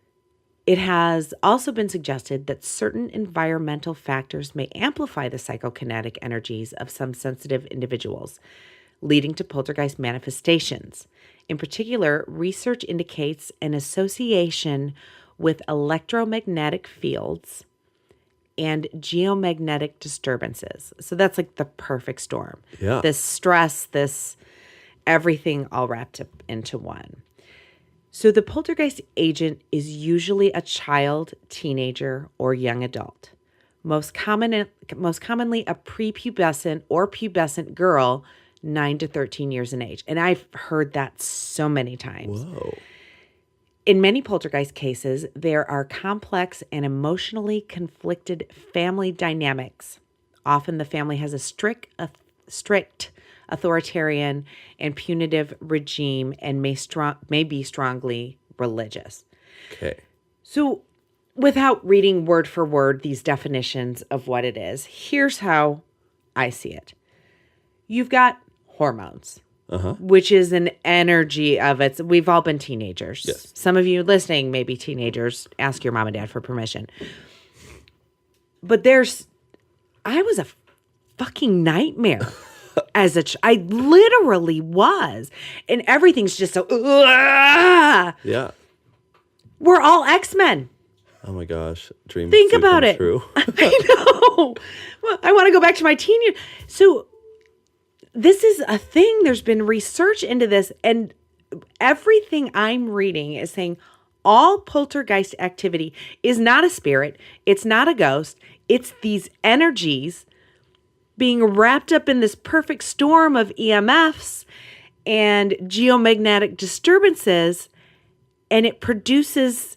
It has also been suggested that certain environmental factors may amplify the psychokinetic energies of some sensitive individuals, leading to poltergeist manifestations. In particular, research indicates an association with electromagnetic fields and geomagnetic disturbances. So that's like the perfect storm. Yeah. This stress, this everything all wrapped up into one. So the poltergeist agent is usually a child, teenager, or young adult. Most commonly a prepubescent or pubescent girl, 9 to 13 years in age. And I've heard that so many times. Whoa. In many poltergeist cases, there are complex and emotionally conflicted family dynamics. Often the family has a strict authoritarian and punitive regime and may be strongly religious. Okay. So without reading word for word these definitions of what it is, here's how I see it. You've got hormones, which is an energy of it. We've all been teenagers. Yes. Some of you listening may be teenagers. Ask your mom and dad for permission. But I was a fucking nightmare as I literally was. And everything's just so, Yeah. We're all X-Men. Oh my gosh. Dreams Think do about come it. true. I know. Well, I want to go back to my teen years. So this is a thing. There's been research into this, and everything I'm reading is saying all poltergeist activity is not a spirit. It's not a ghost. It's these energies being wrapped up in this perfect storm of EMFs and geomagnetic disturbances, and it produces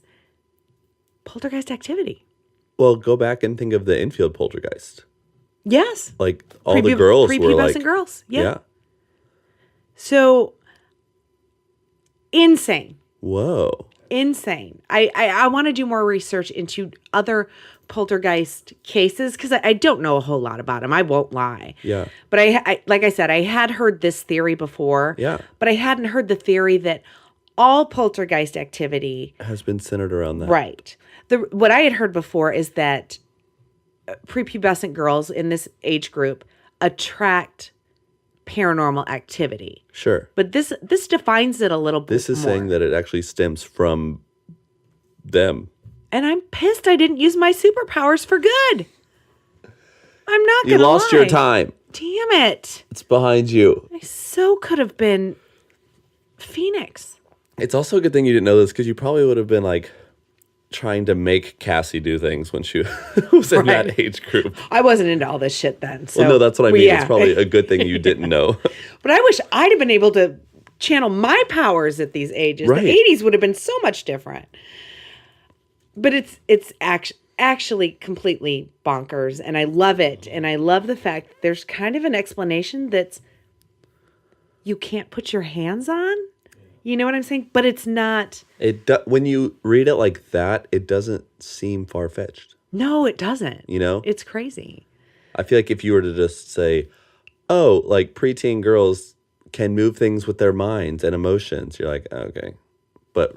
poltergeist activity. Well, go back and think of the infield poltergeist. Yes. Like all the girls were like... Prepubescent girls. Yeah. Yeah. So, insane. Whoa. Insane. I want to do more research into other poltergeist cases because I don't know a whole lot about them. I won't lie. Yeah. But I like I said, I had heard this theory before. Yeah. But I hadn't heard the theory that all poltergeist activity Has been centered around that. Right. What I had heard before is that prepubescent girls in this age group attract paranormal activity. Sure. But this defines it a little bit This is more. saying that it actually stems from them. And I'm pissed I didn't use my superpowers for good. I'm not going to You lost your time. Damn it. It's behind you. I so could have been Phoenix. It's also a good thing you didn't know this because you probably would have been like trying to make Cassie do things when she was in Right. that age group. I wasn't into all this shit then. So Well, no, that's what I mean. yeah. It's probably a good thing you didn't know. But I wish I'd have been able to channel my powers at these ages. Right. The 80s would have been so much different. But it's actually completely bonkers, and I love it. And I love the fact that there's kind of an explanation that's you can't put your hands on. You know what I'm saying? But it's not. When you read it like that, it doesn't seem far-fetched. No, it doesn't. You know? It's crazy. I feel like if you were to just say, oh, like preteen girls can move things with their minds and emotions, you're like, okay. But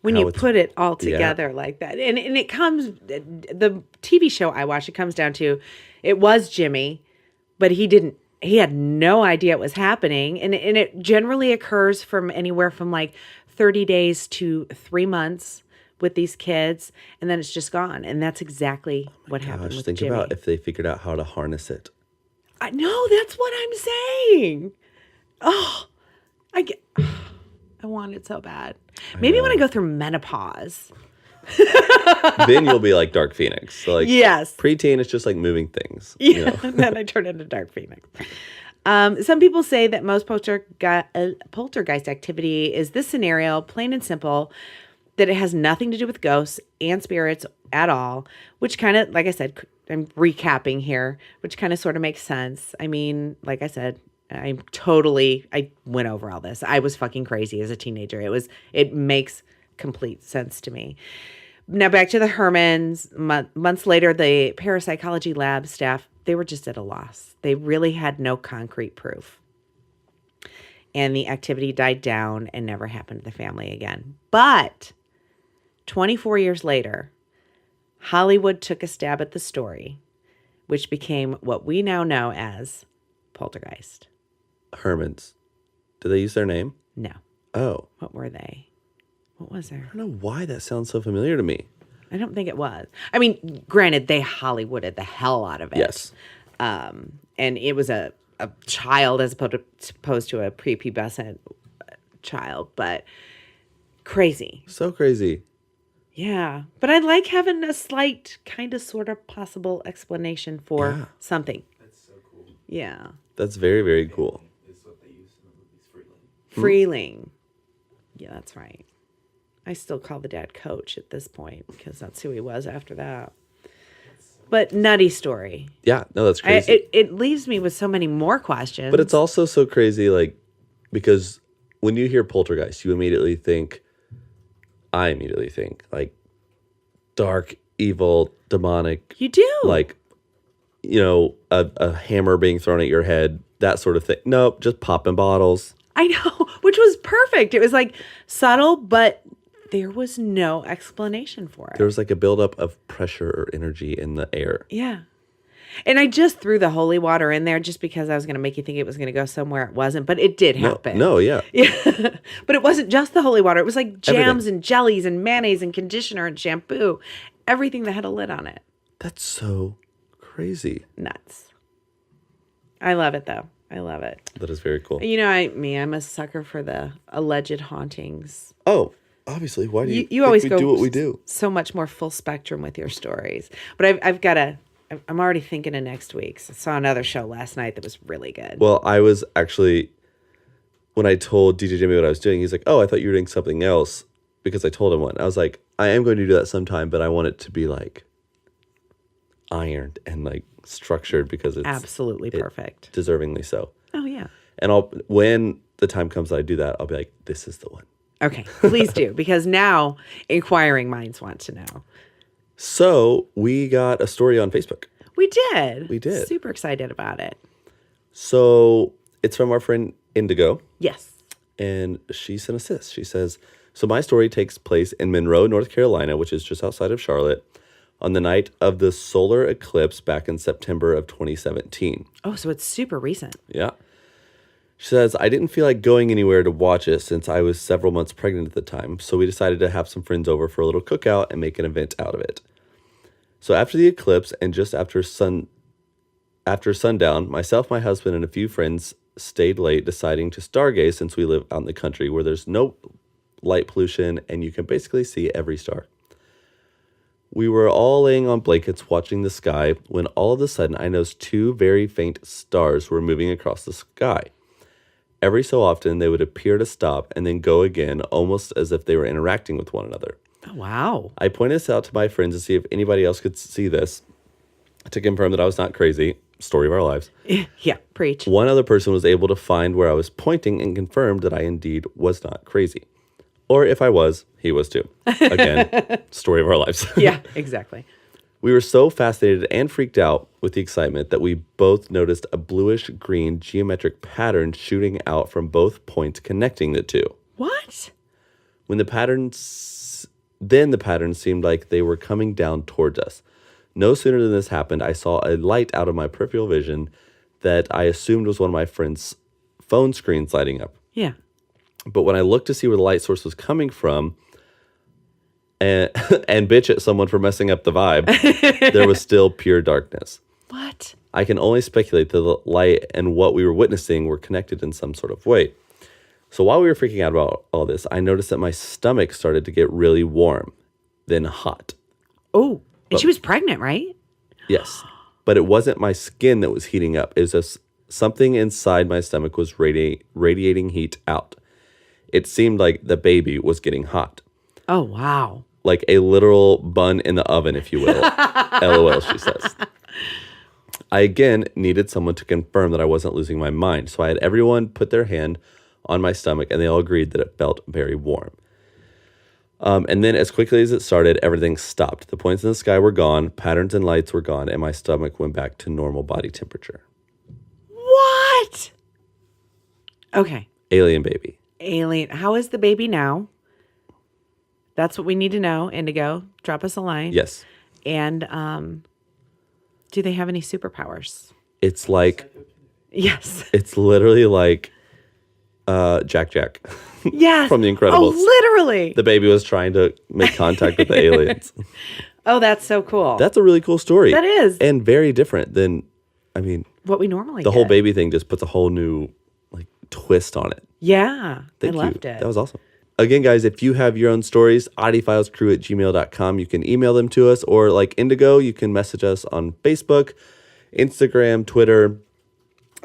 when how you it's- put it all together like that. And it comes, the TV show I watched, it comes down to, it was Jimmy, but he had no idea it was happening. And it generally occurs from anywhere from like 30 days to 3 months with these kids. And then it's just gone. And that's exactly what happened gosh, with think Jimmy. about if they figured out how to harness it. I know, that's what I'm saying. Oh, I want it so bad. Maybe when I go through menopause. Then you'll be like Dark Phoenix. So like Yes. preteen is just like moving things. Yeah, You know? and then I turn into Dark Phoenix. Some people say that most poltergeist activity is this scenario, plain and simple, that it has nothing to do with ghosts and spirits at all, which kind of, like I said, I'm recapping here, which kind of sort of makes sense. I mean, like I said, I went over all this. I was fucking crazy as a teenager. It makes complete sense to me. Now back to the Herrmanns. Months later, the parapsychology lab staff, they were just at a loss. They really had no concrete proof. And the activity died down and never happened to the family again. But 24 years later, Hollywood took a stab at the story, which became what we now know as Poltergeist. Herrmann's. Do they use their name? No. Oh. What were they? What was there? I don't know why that sounds so familiar to me. I don't think it was. I mean, granted, they Hollywooded the hell out of it. Yes. And it was a child as opposed to a prepubescent child, but crazy. So crazy. Yeah. But I like having a slight kind of sort of possible explanation for something. That's so cool. Yeah. That's very, very cool. Is what they use in the movies, Freeling. Freeling. Yeah, that's right. I still call the dad Coach at this point because that's who he was after that. But nutty story. Yeah, no, that's crazy. It leaves me with so many more questions. But it's also so crazy, like, because when you hear poltergeist, I immediately think, like, dark, evil, demonic. You do. Like, a hammer being thrown at your head, that sort of thing. Nope, just popping bottles. I know, which was perfect. It was like subtle, but there was no explanation for it. There was like a buildup of pressure or energy in the air. Yeah. And I just threw the holy water in there just because I was going to make you think it was going to go somewhere it wasn't, but it did happen. No, yeah. Yeah. But it wasn't just the holy water. It was like jams Everything. and jellies and mayonnaise and conditioner and shampoo. Everything that had a lid on it. That's so crazy. Nuts. I love it, though. I love it. That is very cool. I'm a sucker for the alleged hauntings. Oh, obviously. Why do You always go do what we do? So much more full spectrum with your stories. But I'm already thinking of next week's. I saw another show last night that was really good. Well, I was actually, when I told DJ Jimmy what I was doing, he's like, oh, I thought you were doing something else, because I told him one. I was like, I am going to do that sometime, but I want it to be like ironed and like structured, because it's absolutely perfect. Deservingly so. Oh, yeah. And when the time comes that I do that, I'll be like, this is the one. Okay, please do, because now inquiring minds want to know. So we got a story on Facebook. We did. We did. Super excited about it. So it's from our friend Indigo. Yes. And she sent us this. She says, so my story takes place in Monroe, North Carolina, which is just outside of Charlotte, on the night of the solar eclipse back in September of 2017. Oh, so it's super recent. Yeah. She says, I didn't feel like going anywhere to watch it since I was several months pregnant at the time, so we decided to have some friends over for a little cookout and make an event out of it. So after the eclipse and just after sundown, myself, my husband, and a few friends stayed late deciding to stargaze, since we live out in the country where there's no light pollution and you can basically see every star. We were all laying on blankets watching the sky when all of a sudden I noticed two very faint stars were moving across the sky. Every so often, they would appear to stop and then go again, almost as if they were interacting with one another. Oh, wow. I pointed this out to my friends to see if anybody else could see this, to confirm that I was not crazy. Story of our lives. Yeah, preach. One other person was able to find where I was pointing and confirmed that I indeed was not crazy. Or if I was, he was too. Again, story of our lives. Yeah, exactly. We were so fascinated and freaked out with the excitement that we both noticed a bluish-green geometric pattern shooting out from both points connecting the two. What? Then the pattern seemed like they were coming down towards us. No sooner than this happened, I saw a light out of my peripheral vision that I assumed was one of my friend's phone screens lighting up. Yeah. But when I looked to see where the light source was coming from, and bitch at someone for messing up the vibe, there was still pure darkness. What? I can only speculate that the light and what we were witnessing were connected in some sort of way. So while we were freaking out about all this, I noticed that my stomach started to get really warm, then hot. Oh, and she was pregnant, right? Yes, but it wasn't my skin that was heating up. It was just something inside my stomach was radiating heat out. It seemed like the baby was getting hot. Oh, wow. Like a literal bun in the oven, if you will. LOL, she says. I again needed someone to confirm that I wasn't losing my mind. So I had everyone put their hand on my stomach, and they all agreed that it felt very warm. And then as quickly as it started, everything stopped. The points in the sky were gone, patterns and lights were gone, and my stomach went back to normal body temperature. What? Okay. Alien baby. Alien. How is the baby now? That's what we need to know. Indigo, drop us a line. Yes. And do they have any superpowers? It's like... Yes. It's literally like Jack. Yes. From The Incredibles. Oh, literally. The baby was trying to make contact with the aliens. Oh, that's so cool. That's a really cool story. That is. And very different than, what we normally the get. whole baby thing just puts a whole new twist on it. Yeah. Thank I you. loved it. That was awesome. Again, guys, if you have your own stories, oddityfilescrew@gmail.com. You can email them to us, or like Indigo, you can message us on Facebook, Instagram, Twitter.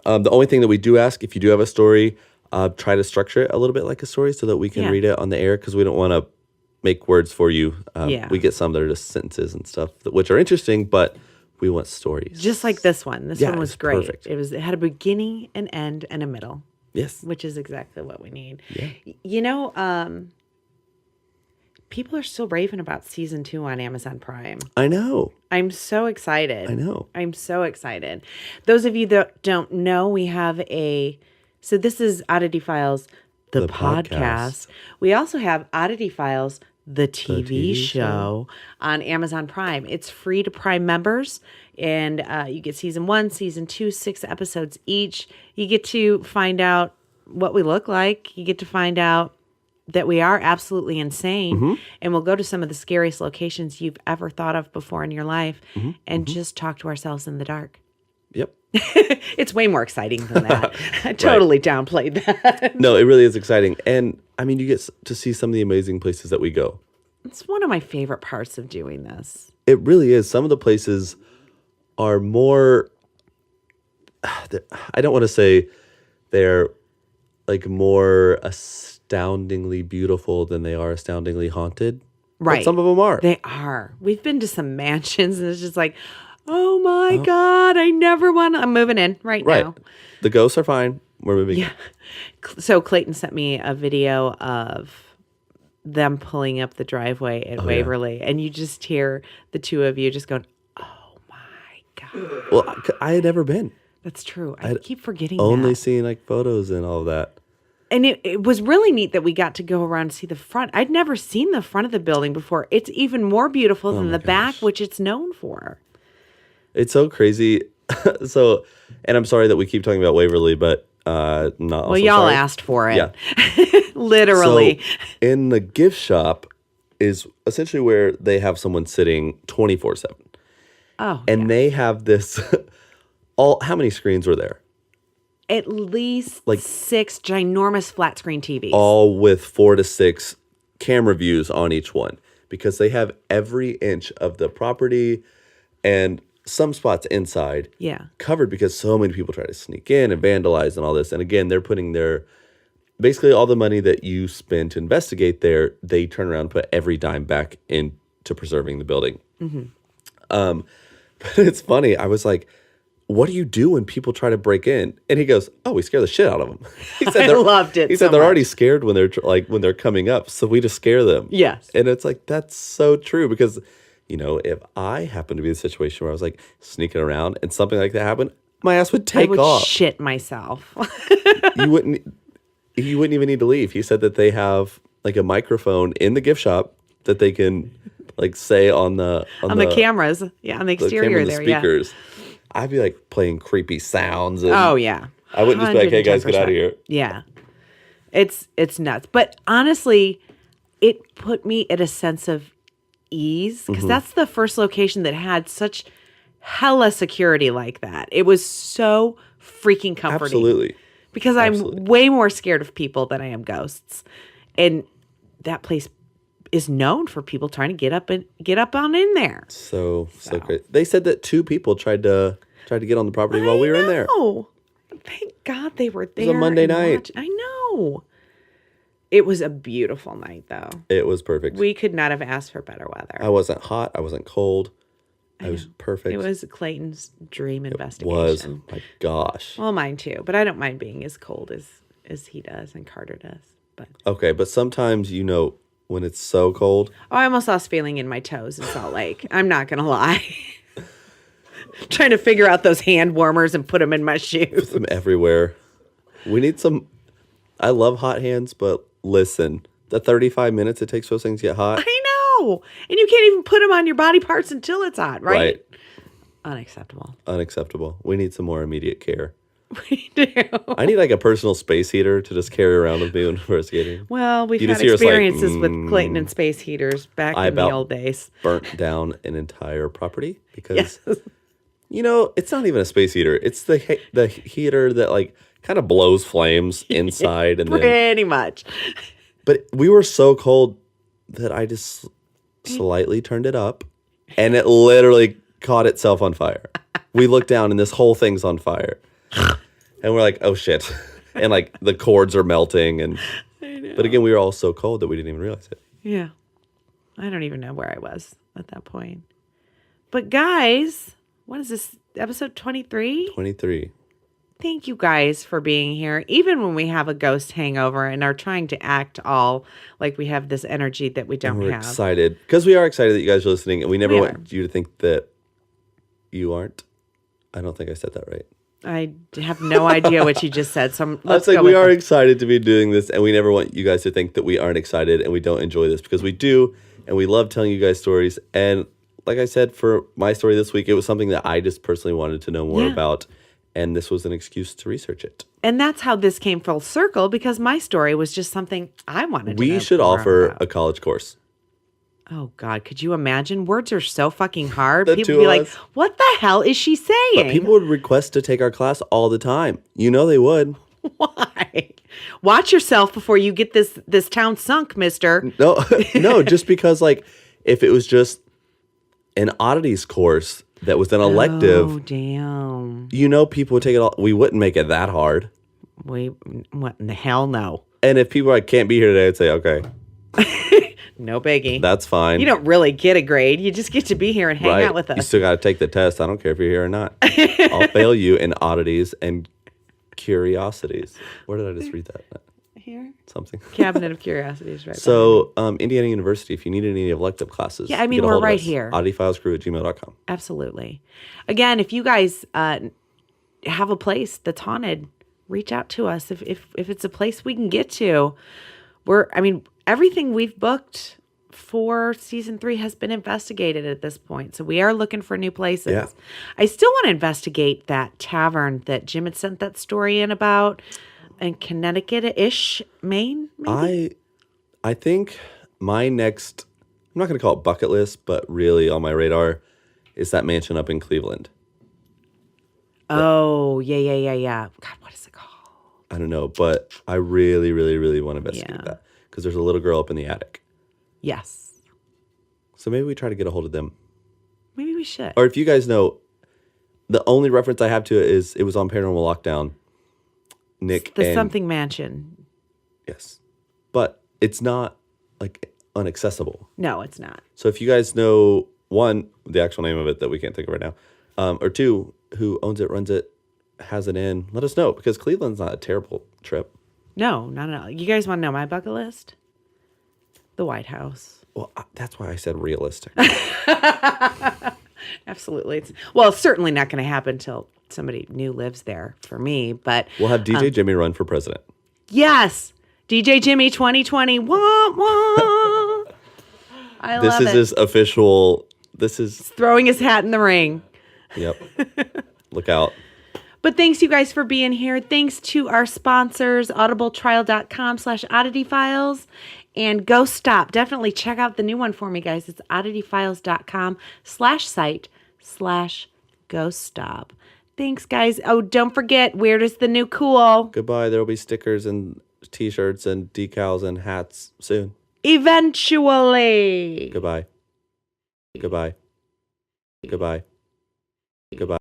The only thing that we do ask, if you do have a story, try to structure it a little bit like a story so that we can read it on the air, because we don't want to make words for you. We get some that are just sentences and stuff, which are interesting, but We want stories. Just like this one. This one was it's great. perfect. It had a beginning, an end, and a middle. Yes. Which is exactly what we need. Yeah. You know, people are still raving about season 2 on Amazon Prime. I know. I'm so excited. I know. I'm so excited. Those of you that don't know, we have so this is Oddity Files, the podcast. We also have Oddity Files, the TV show on Amazon Prime. It's free to Prime members, and you get season 1, season 2, 6 episodes each. You get to find out what we look like. You get to find out that we are absolutely insane, and we'll go to some of the scariest locations you've ever thought of before in your life and just talk to ourselves in the dark. Yep. It's way more exciting than that. I totally downplayed that. No, it really is exciting. And I mean, you get to see some of the amazing places that we go. It's one of my favorite parts of doing this. It really is. Some of the places are more, I don't want to say they're like more astoundingly beautiful than they are astoundingly haunted. Right. But some of them are. They are. We've been to some mansions and it's just like, oh my God, I never want to. I'm moving in right now. The ghosts are fine. We're moving. Yeah. So Clayton sent me a video of them pulling up the driveway at Waverly, and you just hear the two of you just going, oh my God. Well, I had never been. That's true. I keep forgetting Only that. seen like photos and all of that. And it was really neat that we got to go around and see the front. I'd never seen the front of the building before. It's even more beautiful than the back, which it's known for. It's so crazy. And I'm sorry that we keep talking about Waverly, but not. Well, y'all asked for it. Yeah. Literally. So in the gift shop is essentially where they have someone sitting 24/7. Oh. And they have this how many screens were there? At least like 6 ginormous flat screen TVs. All with 4 to 6 camera views on each one, because they have every inch of the property and some spots inside covered, because so many people try to sneak in and vandalize and all this. And again, they're putting basically all the money that you spend to investigate there, they turn around and put every dime back into preserving the building. But it's funny. I was like, what do you do when people try to break in? And he goes, oh, we scare the shit out of them. He said I loved it. He said they're already scared when they're coming up, so we just scare them. Yes. And it's like, that's so true, because if I happened to be in a situation where I was like sneaking around and something like that happened, my ass would take off. I would shit myself. You wouldn't even need to leave. He said that they have like a microphone in the gift shop that they can like say on the cameras. Yeah, on the exterior there. Speakers. Yeah. I'd be like playing creepy sounds. And oh yeah. I wouldn't just be like, hey guys, get out of here. Yeah. It's nuts. But honestly, it put me at a sense of ease, because that's the first location that had such hella security like that. It was so freaking comforting. Absolutely. Because I'm way more scared of people than I am ghosts. And that place is known for people trying to get up on in there. So great. They said that 2 people tried to get on the property while we were in there. Oh, thank God they were there. It was a Monday night. I know. It was a beautiful night, though. It was perfect. We could not have asked for better weather. I wasn't hot. I wasn't cold. I was perfect. It was Clayton's dream investigation. It was. My gosh. Well, mine too. But I don't mind being as cold as he does and Carter does. But okay, but sometimes when it's so cold. Oh, I almost lost feeling in my toes in Salt Lake. I'm not going to lie. Trying to figure out those hand warmers and put them in my shoes. Put them everywhere. We need some. I love hot hands, but listen, the 35 minutes it takes for those things to get hot. I know. And you can't even put them on your body parts until it's hot, right? Unacceptable. We need some more immediate care. We do. I need like a personal space heater to just carry around with me when investigating. Well, we've had experiences with Clayton and space heaters back in the old days. Burnt down an entire property because, it's not even a space heater. It's the heater that like kind of blows flames inside. And pretty much. But we were so cold that I just slightly turned it up and it literally caught itself on fire. We looked down and this whole thing's on fire. And we're like, oh shit. And like the cords are melting. But again, we were all so cold that we didn't even realize it. Yeah. I don't even know where I was at that point. But guys, What is this? Episode 23? 23. Thank you guys for being here. Even when we have a ghost hangover and are trying to act all like we have this energy that we don't We're have. excited. Because we are excited that you guys are listening. And we never want you to think that you aren't. I don't think I said that right. I have no idea what you just said. So let's go. We are excited to be doing this. And we never want you guys to think that we aren't excited and we don't enjoy this. Because we do. And we love telling you guys stories. And like I said, for my story this week, it was something that I just personally wanted to know more about. And this was an excuse to research it. And that's how this came full circle, because my story was just something I wanted to know. We should offer a college course. Oh, God. Could you imagine? Words are so fucking hard. People would be like, what the hell is she saying? But people would request to take our class all the time. You know they would. Why? Watch yourself before you get this town sunk, mister. No, just because, like, if it was just an oddities course that was an elective. Oh, damn. You know people would take it all. We wouldn't make it that hard. What in the hell, no. And if people can't be here today, I'd say, okay. No biggie. That's fine. You don't really get a grade. You just get to be here and hang out with us. You still got to take the test. I don't care if you're here or not. I'll fail you in oddities and curiosities. Where did I just read that? Here? Something. Cabinet of Curiosities, right? So, Indiana University, if you need any elective classes. Yeah, I mean, we're right here. oddityfilescrew@gmail.com. Absolutely. Again, if you guys have a place that's haunted, reach out to us. If it's a place we can get to. Everything we've booked for season 3 has been investigated at this point. So we are looking for new places. Yeah. I still want to investigate that tavern that Jim had sent that story in about in Connecticut-ish, Maine, maybe? I think my next, I'm not going to call it bucket list, but really on my radar is that mansion up in Cleveland. Oh, yeah. God, what is it called? I don't know, but I really, really, really want to investigate that. Because there's a little girl up in the attic. Yes. So maybe we try to get a hold of them. Maybe we should. Or if you guys know, the only reference I have to it is it was on Paranormal Lockdown. Nick the something mansion. Yes. But it's not like unaccessible. No, it's not. So if you guys know, one, the actual name of it that we can't think of right now, or two, who owns it, runs it, has it in, let us know. Because Cleveland's not a terrible trip. No, not at all. You guys want to know my bucket list? The White House. Well, that's why I said realistic. Absolutely. It's certainly not going to happen until somebody new lives there for me. But we'll have DJ Jimmy run for president. Yes. DJ Jimmy 2020. Wah, wah. I love it. This is his official. He's throwing his hat in the ring. Yep. Look out. But thanks, you guys, for being here. Thanks to our sponsors, audibletrial.com/oddityfiles and GhostStop. Definitely check out the new one for me, guys. It's oddityfiles.com/site/GhostStop. Thanks, guys. Oh, don't forget, weird is the new cool. Goodbye. There will be stickers and T-shirts and decals and hats soon. Eventually. Goodbye. Goodbye. Goodbye. Goodbye.